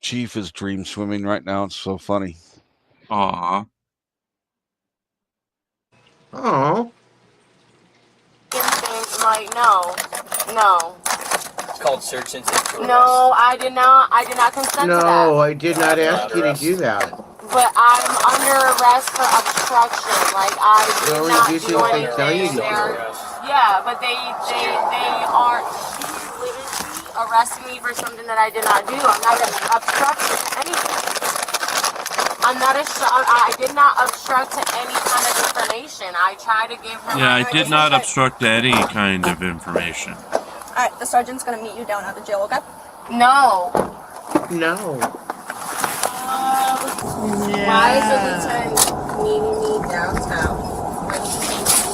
Chief is dream swimming right now. It's so funny. Aw. Oh, Things like no. It's called search incident. No, I did not consent to that. no, I did not ask you to do that. But I'm under arrest for obstruction. Like I did Well, not you do do things they tell you anything. to. Yeah, but they are literally arresting me for something that I did not do. I'm not obstructing anything. I did not obstruct to any kind of information. I tried to give her. Yeah, I my did not information. obstruct any kind of information. All right, the sergeant's gonna meet you down at the jail, okay? No. No. Why is the lieutenant meeting me downtown?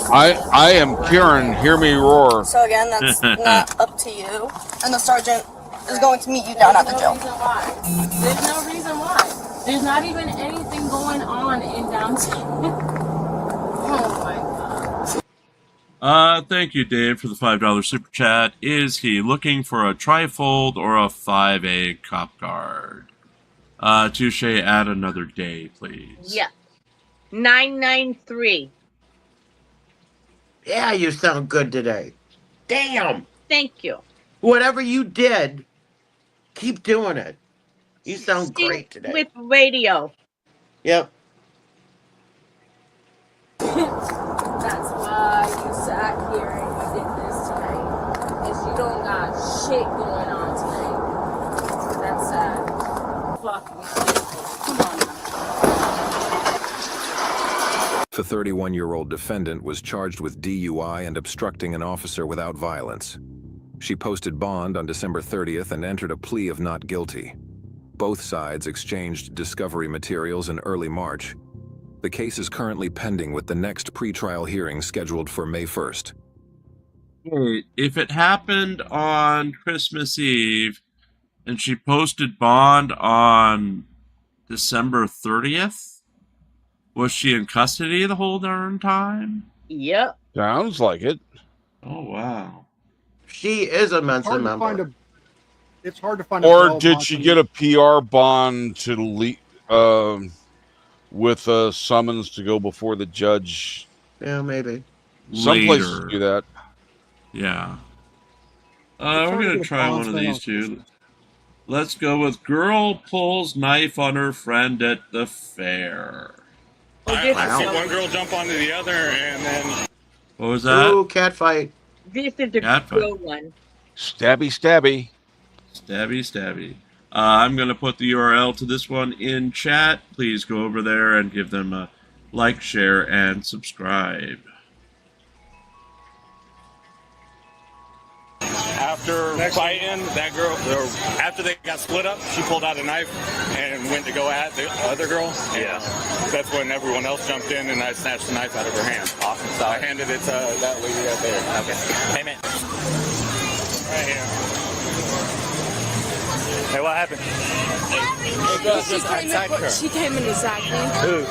I am Kieran. Hear me roar. So again, that's not up to you. And the sergeant is going to meet you down at the jail. There's no reason why. There's not even anything going on in downtown. Oh my god. Thank you, Dave, for the $5 super chat. Is he looking for a trifold or a 5A cop guard? Touche, add another day, please. Yeah. 993. Yeah, you sound good today. Damn. Thank you. Whatever you did, keep doing it. You sound Stick great today. with radio. Yep. That's why you sat here and you did this tonight. Is you don't got shit going on tonight. That's sad. Fucking come on now. The 31-year-old defendant was charged with DUI and obstructing an officer without violence. She posted bond on December 30th and entered a plea of not guilty. Both sides exchanged discovery materials in early March. The case is currently pending with the next pretrial hearing scheduled for May 1st. Wait, if it happened on Christmas Eve and she posted bond on December 30th, was she in custody the whole darn time? Yep. Sounds like it. Oh, wow. She is a It's Mensa hard to member. find a. It's hard to find. a Or bail did bond she for get me. a PR bond to with a summons to go before the judge? Yeah, maybe. Some places Later. do that. Yeah. trying We're to going get to a try balance one of thing these on two. Christmas. Let's go with girl pulls knife on her friend at the fair. Wow. See one girl jump onto the other, and then What was that? Ooh, cat fight. This is a Cat fight. good one. Stabby, stabby. Stabby, stabby. I'm going to put the URL to this one in chat. Please go over there and give them a like, share, and subscribe. after fighting that girl, or after they got split up, she pulled out a knife and went to go at the other girl. Yeah, that's when everyone else jumped in, and I snatched the knife out of her hand. Awesome. So I handed it to that lady right there. Okay. Hey man. Right here. Hey, what happened? Hey, girl, just attacked her. She came in exactly. Who?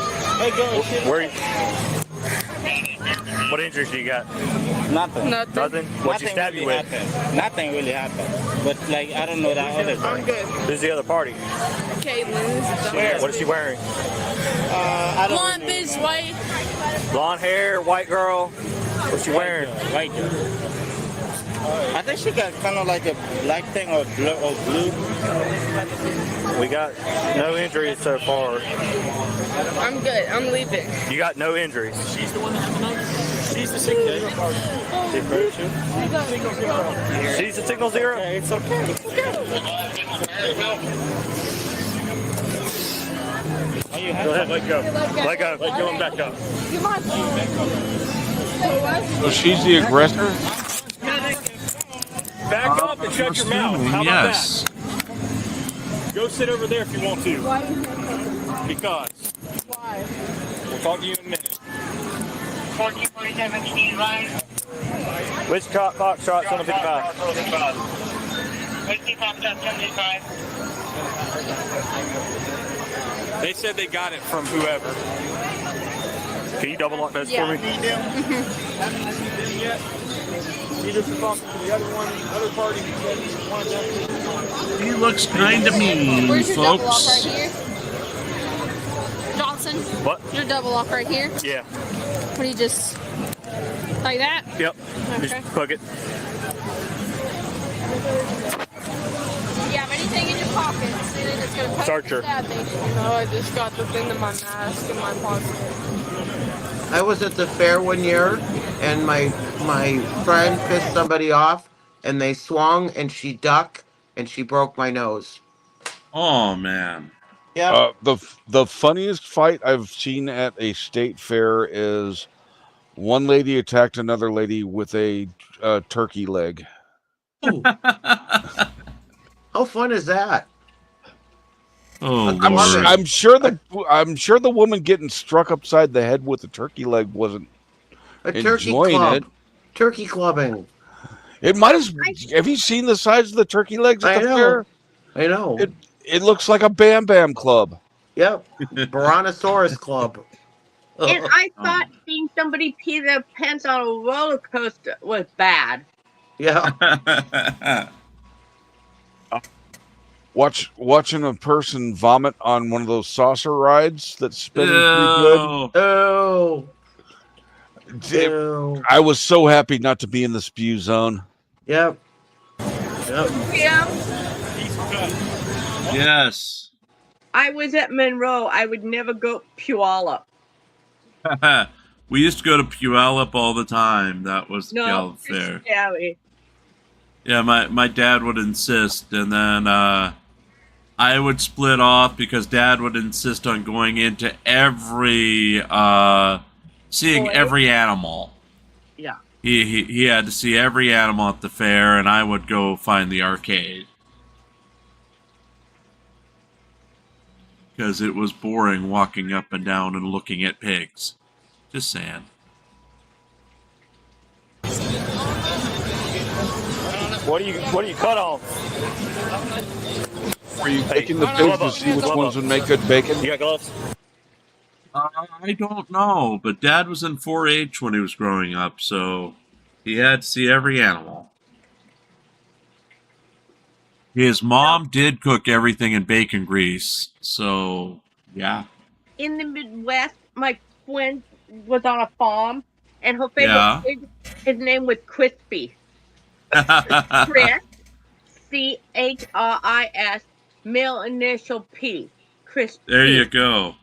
Hey, girl. Where you? What injuries you got? Nothing. Nothing? What'd she stab you with? Happened. Nothing really happened. But like, I don't know that other I'm thing. good. Who's the other party? Caitlin. What is she wearing? I don't Blonde really bitch, know. white. Blonde hair, white girl. What's she wearing? White girl. I think she got kind of like a black thing or blue. We got no injuries so far. I'm good. I'm leaving. You got no injuries. She's the one that has the knife. She's the signal. She's the signal zero? Yeah, it's okay. It's okay. Are you happy? Go ahead, let go. Let go. Let go and back up. So she's the aggressor? Back up. and shut your mouth. Assuming, How about yes. that? Go sit over there if you want to. Why? Because. Why? We'll talk to you in a minute. 1447, can you ride? Which Foxtrot 755? Whiskey Foxtrot 75. They said they got it from whoever. Can you double lock those Yeah. for me? He just talked to the other party. He looks kind of mean, Where's your double lock right folks. here? Johnson? What? Your double lock right here? Yeah. What do you just like that? Yep. Okay. Just plug it. Do you have anything in your pockets? It's gonna cut Searcher. stab me. No, I just got the thing in my mask in my pocket. I was at the fair one year, and my friend pissed somebody off, and they swung, and she ducked, and she broke my nose. Oh man. Yeah. The funniest fight I've seen at a state fair is one lady attacked another lady with a turkey leg. How fun is that? Oh I'm Lord. I'm sure the woman getting struck upside the head with a turkey leg wasn't A turkey enjoying club. it. Turkey clubbing. It might as. Have you seen the size of the turkey legs at I the know. fair? I know. It looks like a Bam Bam Club. Yep. Brontosaurus Club. And I thought seeing somebody pee their pants on a roller coaster was bad. Yeah. Watching a person vomit on one of those saucer rides that's spinning pretty good. Oh. I was so happy not to be in the spew zone. Yep. Yep. Yeah. Yes. I was at Monroe. I would never go Puyallup. We used to go to Puyallup all the time. That was the No, Puyallup it's fair. scary. Yeah, my dad would insist, and then I would split off because Dad would insist on going into every seeing every animal. Yeah. He had to see every animal at the fair, and I would go find the arcade. Because it was boring walking up and down and looking at pigs. Just saying. What do you cut off? Were you picking the pigs to see which ones would make good bacon? You got gloves? I don't know, but Dad was in 4-H when he was growing up, so he had to see every animal. His mom did cook everything in bacon grease, so yeah. In the Midwest, my friend was on a farm, and her favorite pig, his name was Crispy. Chris, C-H-R-I-S, male initial P. Crispy. There you go.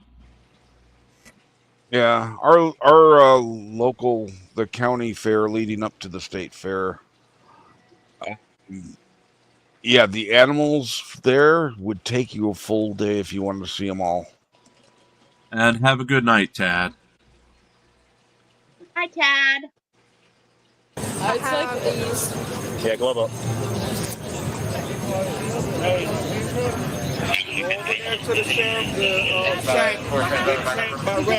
Yeah, our local, the county fair leading up to the state fair. Yeah, the animals there would take you a full day if you wanted to see them all. And have a good night, Tad. Hi, Tad. I'd like these. Yeah, glove up.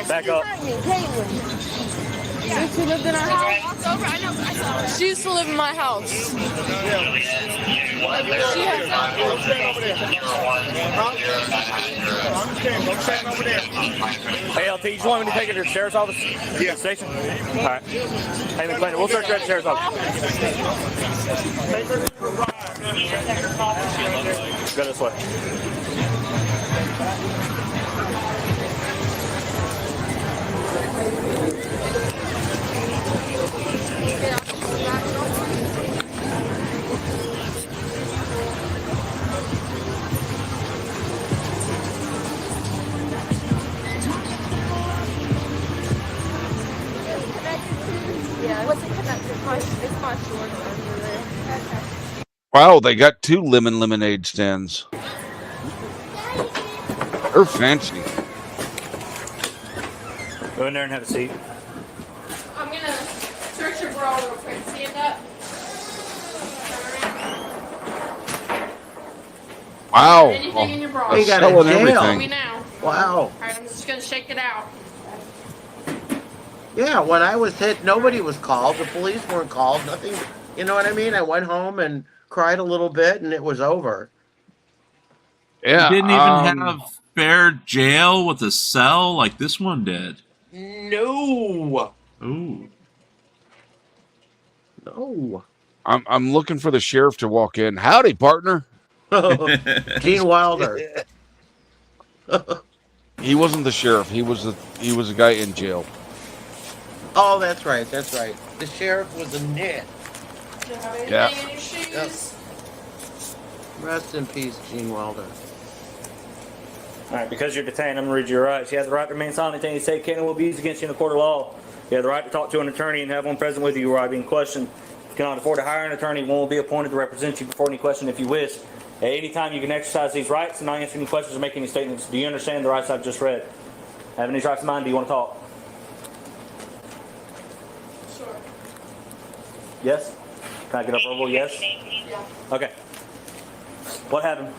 Back up. She lived in our house. She used to live in my house. She has Hey, LT, you just want me to take it to the sheriff's office? Yeah. Station? All right. Hey, McClain, we'll search you at the sheriff's office. Go this way. Yeah, what's it connected? It's my shorts under there. Okay. Wow, they got 2 lemon lemonade stands. They're fancy. Go in there and have a seat. I'm gonna search your bra real quick. Stand up. Wow. Anything in your bra? He got Selling in jail. Tell me everything. now. Wow. All right, I'm just gonna shake it out. Yeah, when I was hit, nobody was called. The police weren't called. Nothing. You know what I mean? I went home and cried a little bit, and it was over. Yeah. You didn't even have fair jail with a cell like this one did. No. Ooh. No. I'm looking for the sheriff to walk in. Howdy, partner. Gene Wilder. He wasn't the sheriff. He was a guy in jail. Oh, that's right. That's right. The sheriff was a nit. Do you have anything Yeah. in your shoes? Rest in peace, Gene Wilder. All right, because you're detained, I'm going to read your rights. You have the right to remain silent. Anything you say can and will be used against you in the court of law. You have the right to talk to an attorney and have one present with you while being questioned. If you cannot afford to hire an attorney, one will be appointed to represent you before any question if you wish. At any time, you can exercise these rights and not answer any questions or make any statements. Do you understand the rights I've just read? Have any rights in mind? Do you want to talk? Sure. Yes? Can I get a verbal yes? Yeah. Okay. What happened?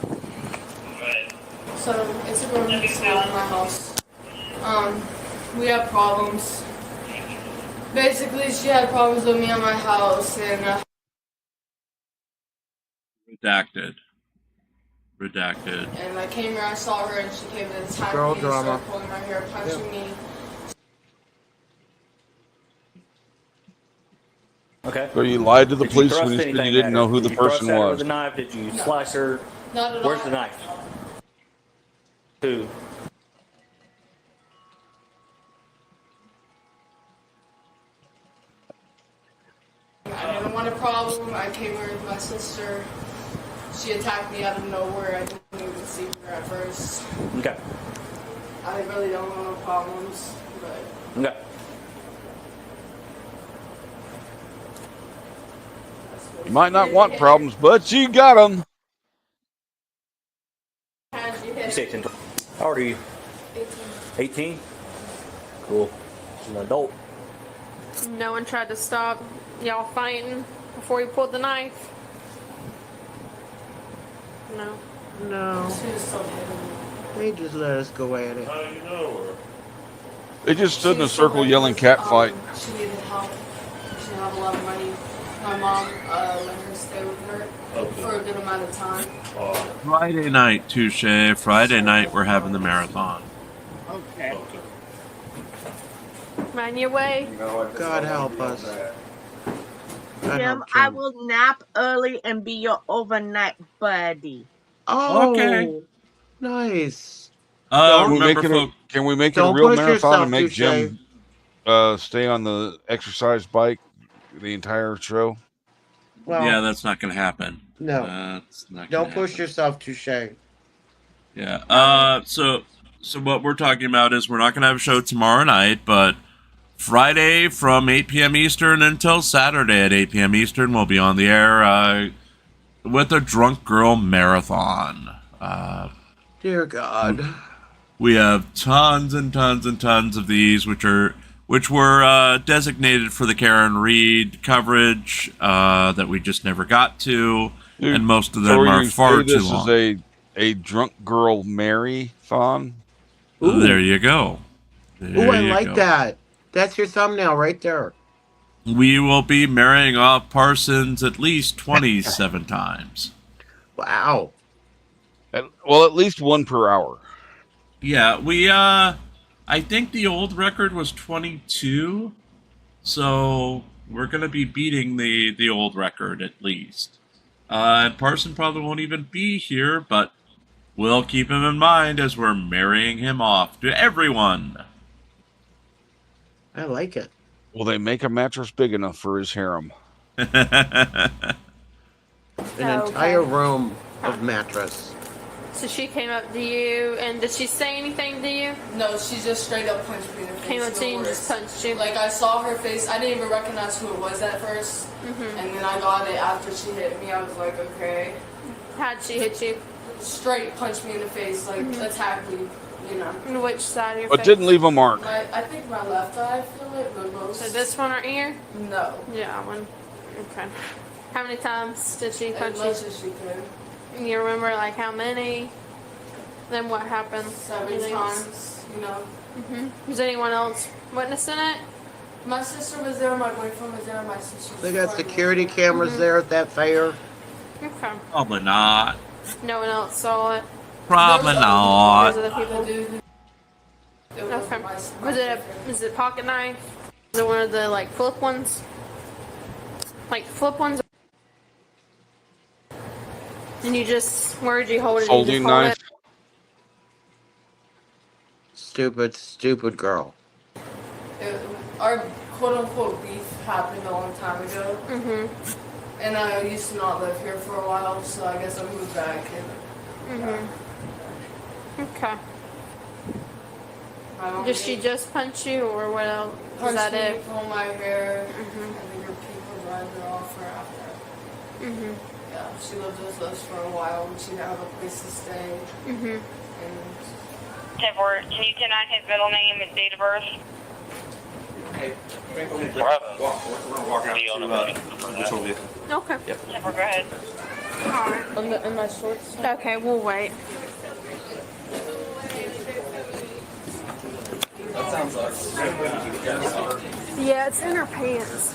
So it's a girl next door in my house. We have problems. Basically, she had problems with me at my house, and Redacted. Redacted. and I came here, I saw her, and she came and attacked Girl me, drama. started pulling my hair, punching me. Okay. So you lied to the Did police thrust when you said anything you didn't at know her? who the Did you thrust person at her was. with a knife? Did you No. slice her? Not at Where's all. the knife? Who? I didn't want a problem. I came here with my sister. She attacked me out of nowhere. I didn't even see her at first. Okay. I really don't want no problems, but Okay. You might not want problems, but you got them. how'd you hit You her? say 10. How old are you? 18? Cool. She's an adult. No one tried to stop y'all fighting before you pulled the knife? No. No. She was so good. They just let us go at it. How do you know her? They just stood in a circle yelling cat fight. She needed help. She didn't have a lot of money. My mom let her stay with her for a good amount of time. Friday night, touche. Friday night, we're having the marathon. Okay. Mind your way. God help us. God Jim, help I Jim. will nap early and be your overnight buddy. Oh, Okay. nice. Can we Remember, make it folks. can we make it a Don't real push marathon yourself, and make Touche. Jim stay on the exercise bike the entire show? Well, Yeah, that's not going to happen. no. That's not Don't gonna push happen. yourself, Touche. Yeah. So what we're talking about is we're not going to have a show tomorrow night, but Friday from 8 p.m. Eastern until Saturday at 8 p.m. Eastern, we'll be on the air with a Drunk Girl Marathon. Dear God. We have tons and tons and tons of these, which were designated for the Karen Reed coverage that we just never got to, Dude, and most of so them are are you far say too this long. is a drunk girl marathon? Ooh. There you go. Ooh, I you like go. that. That's your thumbnail right there. We will be marrying off Parsons at least 27 times. Wow. Well, at least one per hour. Yeah, I think the old record was 22, so we're going to be beating the old record at least. And Parson probably won't even be here, but we'll keep him in mind as we're marrying him off to everyone. I like it. Will they make a mattress big enough for his harem? An entire room of mattress. So she came up to you, and did she say anything to you? No, she just straight up punched me in the face. Came up to no you and just words. punched you? Like, I saw her face. I didn't even recognize who it was at 1st. And then I got it after she hit me. I was like, okay. How'd she hit you? Straight punched me in the face, like, attacked me, you know. On which side of your But face? didn't leave a mark. I think my left eye, I feel it, but most. So this one or ear? No. Yeah, one. Okay. How many times did she punch As you? much as she could. You remember like how many? Then what happened? 7 times, you know. Was anyone else witnessing it? My sister was there, my boyfriend was there, my sister was They got pregnant. security cameras there at that fair. Okay. Probably not. No one else saw it. Probably Those not. are the people. Okay. Was it a pocket knife? Was it one of the like flip ones? Like flip ones? And you just, where did you hold it? Folding You just hold knife. it? Stupid girl. Our quote-unquote beef happened a long time ago. And I used to not live here for a while, so I guess I moved back. And, Okay. Did she just punch you, or what else? Is punched that me, it? pulled my hair, and then your people dragged her off her after. Yeah, she lived with us for a while, and she didn't have a place to stay. And 10-4, can you deny his middle name and date of birth? We're walking out to patrol vehicle. Okay. Yep. 10-4, go ahead. Alright. in my shorts. Okay, we'll wait. That sounds like. Yeah, it's in her pants.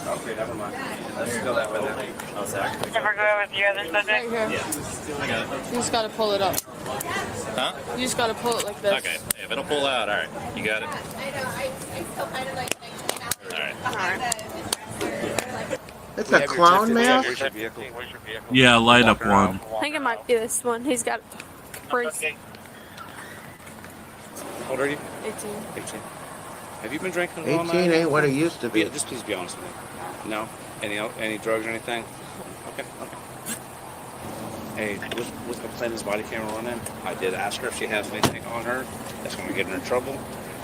Okay, never mind. Let's go that way then. Oh, sorry. 10-4, go with your other subject. Right here. Yeah, I got it. You just gotta pull it up. Huh? You just gotta pull it like this. Okay, if it'll pull out, all right. You got it. All right. It's a clown mask? Where's your vehicle? Yeah, light up one. I think it might be this one. He's got Caprice. How old are you? 18. 18. Have you been drinking at all 18 ain't what it used to be. Yeah, just please be honest with me. No? Any drugs or anything? Okay. Hey, was McClendon's body camera running? I did ask her if she has anything on her that's going to get her in trouble.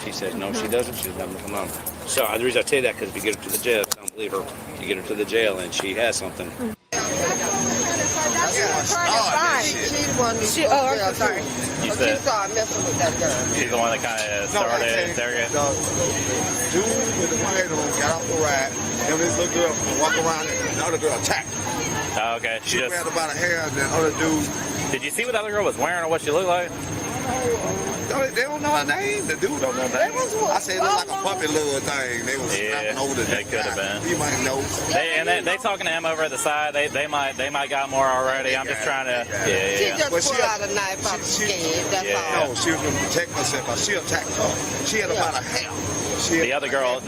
She says no, she doesn't. She doesn't have nothing on her. So the reason I tell you that, because if you get her to the jail, I don't believe her. You get her to the jail and she has something. I'm sorry. You said started messing with that girl. she's the one that kind of started interrogating. Dude with the white on got off the ride, and this little girl walk around and the other girl attacked. Oh, okay. She grabbed about a hair and the other dude. Did you see what the other girl was wearing or what she looked like? They don't know her name. The dude don't know her name. I said it looked like a puppy little thing. They was snapping over the they could have been. You might know. They talking to him over at the side. They might got more already. I'm just trying to. She just pulled out a knife out the skin. That's all. No, she was going to protect herself. She attacked her. She had about a hair. The other girl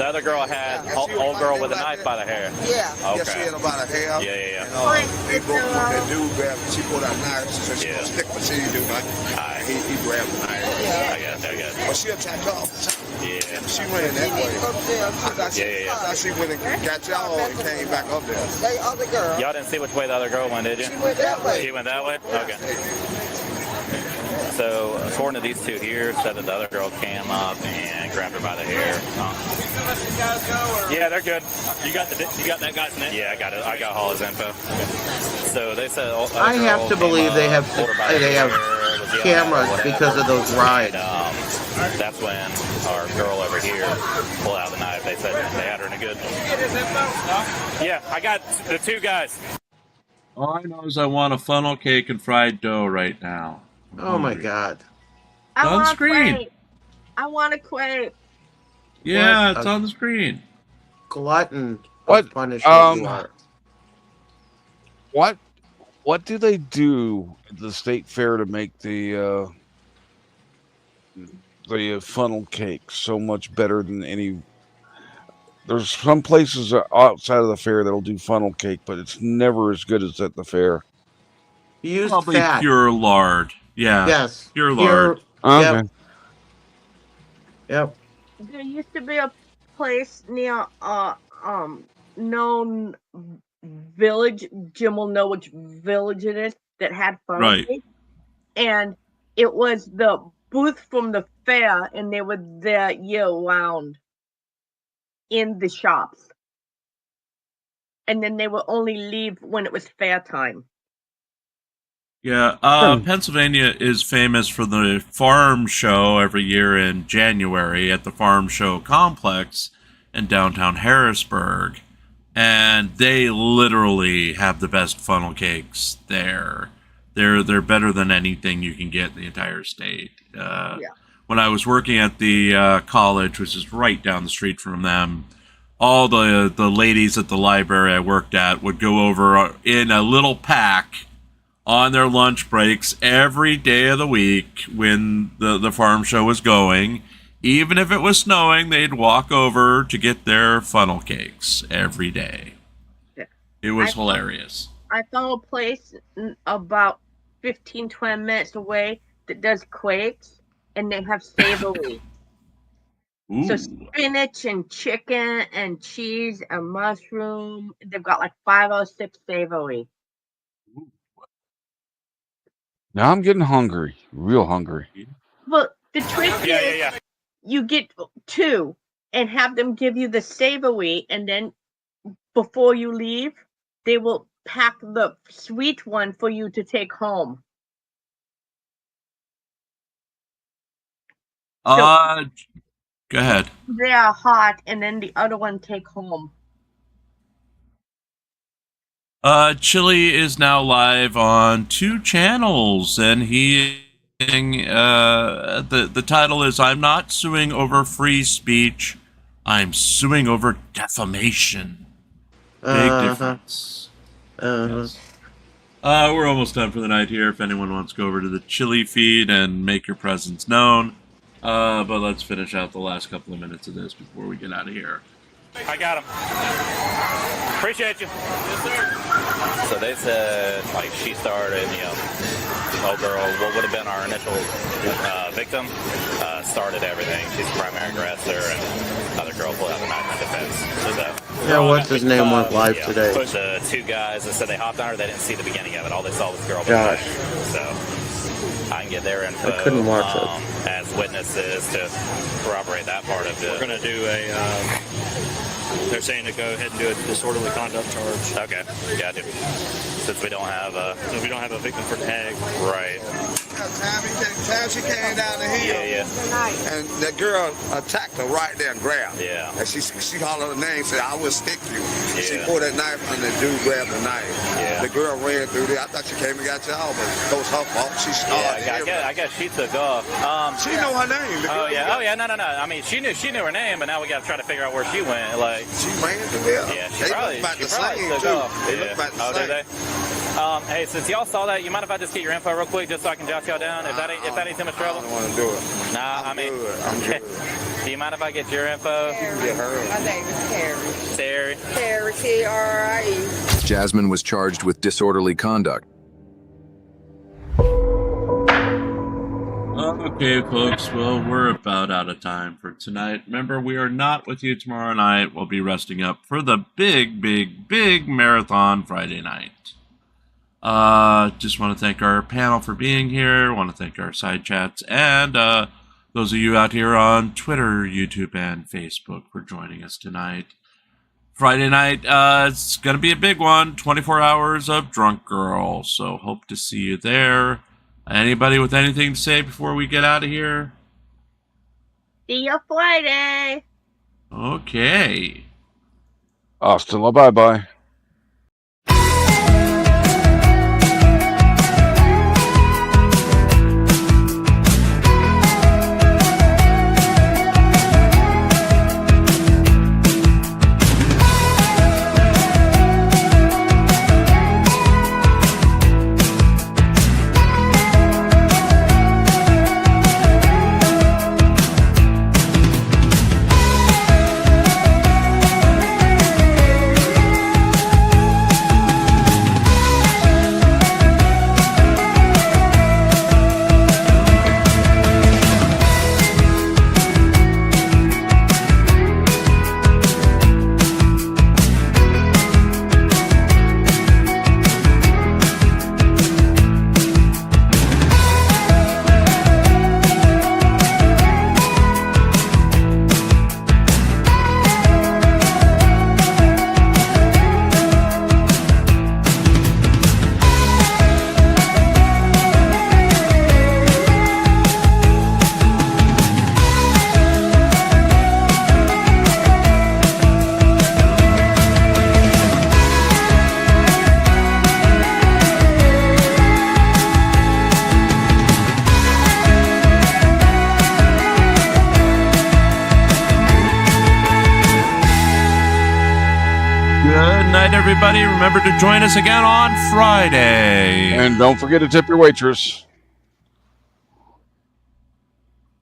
had old girl with a knife by the hair. Yeah. Okay. Yeah, she had about a hair. Yeah. And, they broke that dude grabbed. She pulled out a knife. She said she was stick, but she didn't do nothing. He grabbed the knife. I guess. But she attacked her. Yeah. She ran that way. I thought she went and got y'all and came back up there. The other girl. Y'all didn't see which way the other girl went, did you? She went that way. She went that way? Okay. So, according to these two here, said that the other girl came up and grabbed her by the hair. Yeah, they're good. You got that guy's name? Yeah, I got it. I got all his info. So they said I have to believe they have cameras because of those rides. That's when our girl over here pulled out the knife. They said they had her in a good. Yeah, I got the two guys. All I know is I want a funnel cake and fried dough right now. Oh my God. I On want screen. quake. I want to quake. Yeah, What it's a on the screen. Glutton. What? Punishment you are. What do they do at the state fair to make the funnel cake so much better than any? There's some places outside of the fair that'll do funnel cake, but it's never as good as at the fair. Use Probably fat. pure lard. Yeah. Yes. Pure lard. Okay. Yep. There used to be a place near known village. Jim will know which village it is that had funnel Right. cake. And it was the booth from the fair, and they were there year round in the shops. And then they would only leave when it was fair time. Yeah, Pennsylvania is famous for the farm show every year in January at the Farm Show Complex in downtown Harrisburg. And they literally have the best funnel cakes there. They're better than anything you can get in the entire state. Yeah. When I was working at the college, which is right down the street from them, all the ladies at the library I worked at would go over in a little pack on their lunch breaks every day of the week when the farm show was going. Even if it was snowing, they'd walk over to get their funnel cakes every day. Yeah. It was hilarious. I found a place about 15-20 minutes away that does quakes, and they have savory. So spinach and chicken and cheese and mushroom. They've got like 5 or 6 savory. Now I'm getting hungry, real hungry. Well, the trick is you get 2 and have them give you the savory, and then before you leave, they will pack the sweet one for you to take home. Go ahead. They are hot, and then the other one take home. Chili is now live on 2 channels, and the title is "I'm not suing over free speech, I'm suing over defamation." Big difference. Yes. We're almost done for the night here. If anyone wants to go over to the Chili feed and make your presence known, but let's finish out the last couple of minutes of this before we get out of here. I got him. Appreciate you. So they said, like, she started, old girl, what would have been our initial victim, started everything. She's the primary aggressor, and other girl pulled out the knife in defense. Yeah, what's his name went live today. The 2 guys that said they hopped on her, they didn't see the beginning of it. All they saw was the girl. Gosh. So I can get their info. I couldn't watch it. As witnesses to corroborate that part of it. We're going to do they're saying to go ahead and do a disorderly conduct charge. Okay, got it. Since we don't have a victim for tag. Right. Time she came down the hill, and the girl attacked her right there and grabbed. Yeah. And she hollered her name, said, "I will stick you." Yeah. She pulled that knife, and the dude grabbed the knife. Yeah. The girl ran through there. I thought she came and got y'all, but it was her fault. She started. I guess she took off. She know her name. Oh yeah. No. I mean, she knew her name, but now we got to try to figure out where she went. Like she ran through there. Yeah, they look about the same too. They look about the same. Did they? Hey, since y'all saw that, you mind if I just get your info real quick, just so I can jot y'all down? If that ain't too much trouble. I don't want to do it. Nah, I'm good. Do you mind if I get your info? Get her. My name is Terry. Terry. Terry, Terrie. Jasmine was charged with disorderly conduct. Okay, folks, well, we're about out of time for tonight. Remember, we are not with you tomorrow night. We'll be resting up for the big marathon Friday night. Just want to thank our panel for being here. Want to thank our side chats and those of you out here on Twitter, YouTube, and Facebook for joining us tonight. Friday night, it's going to be a big one. 24 hours of Drunk Girl. So hope to see you there. Anybody with anything to say before we get out of here? See you Friday. Okay. Hasta la bye-bye. night, everybody. Remember to join us again on Friday. And don't forget to tip your waitress.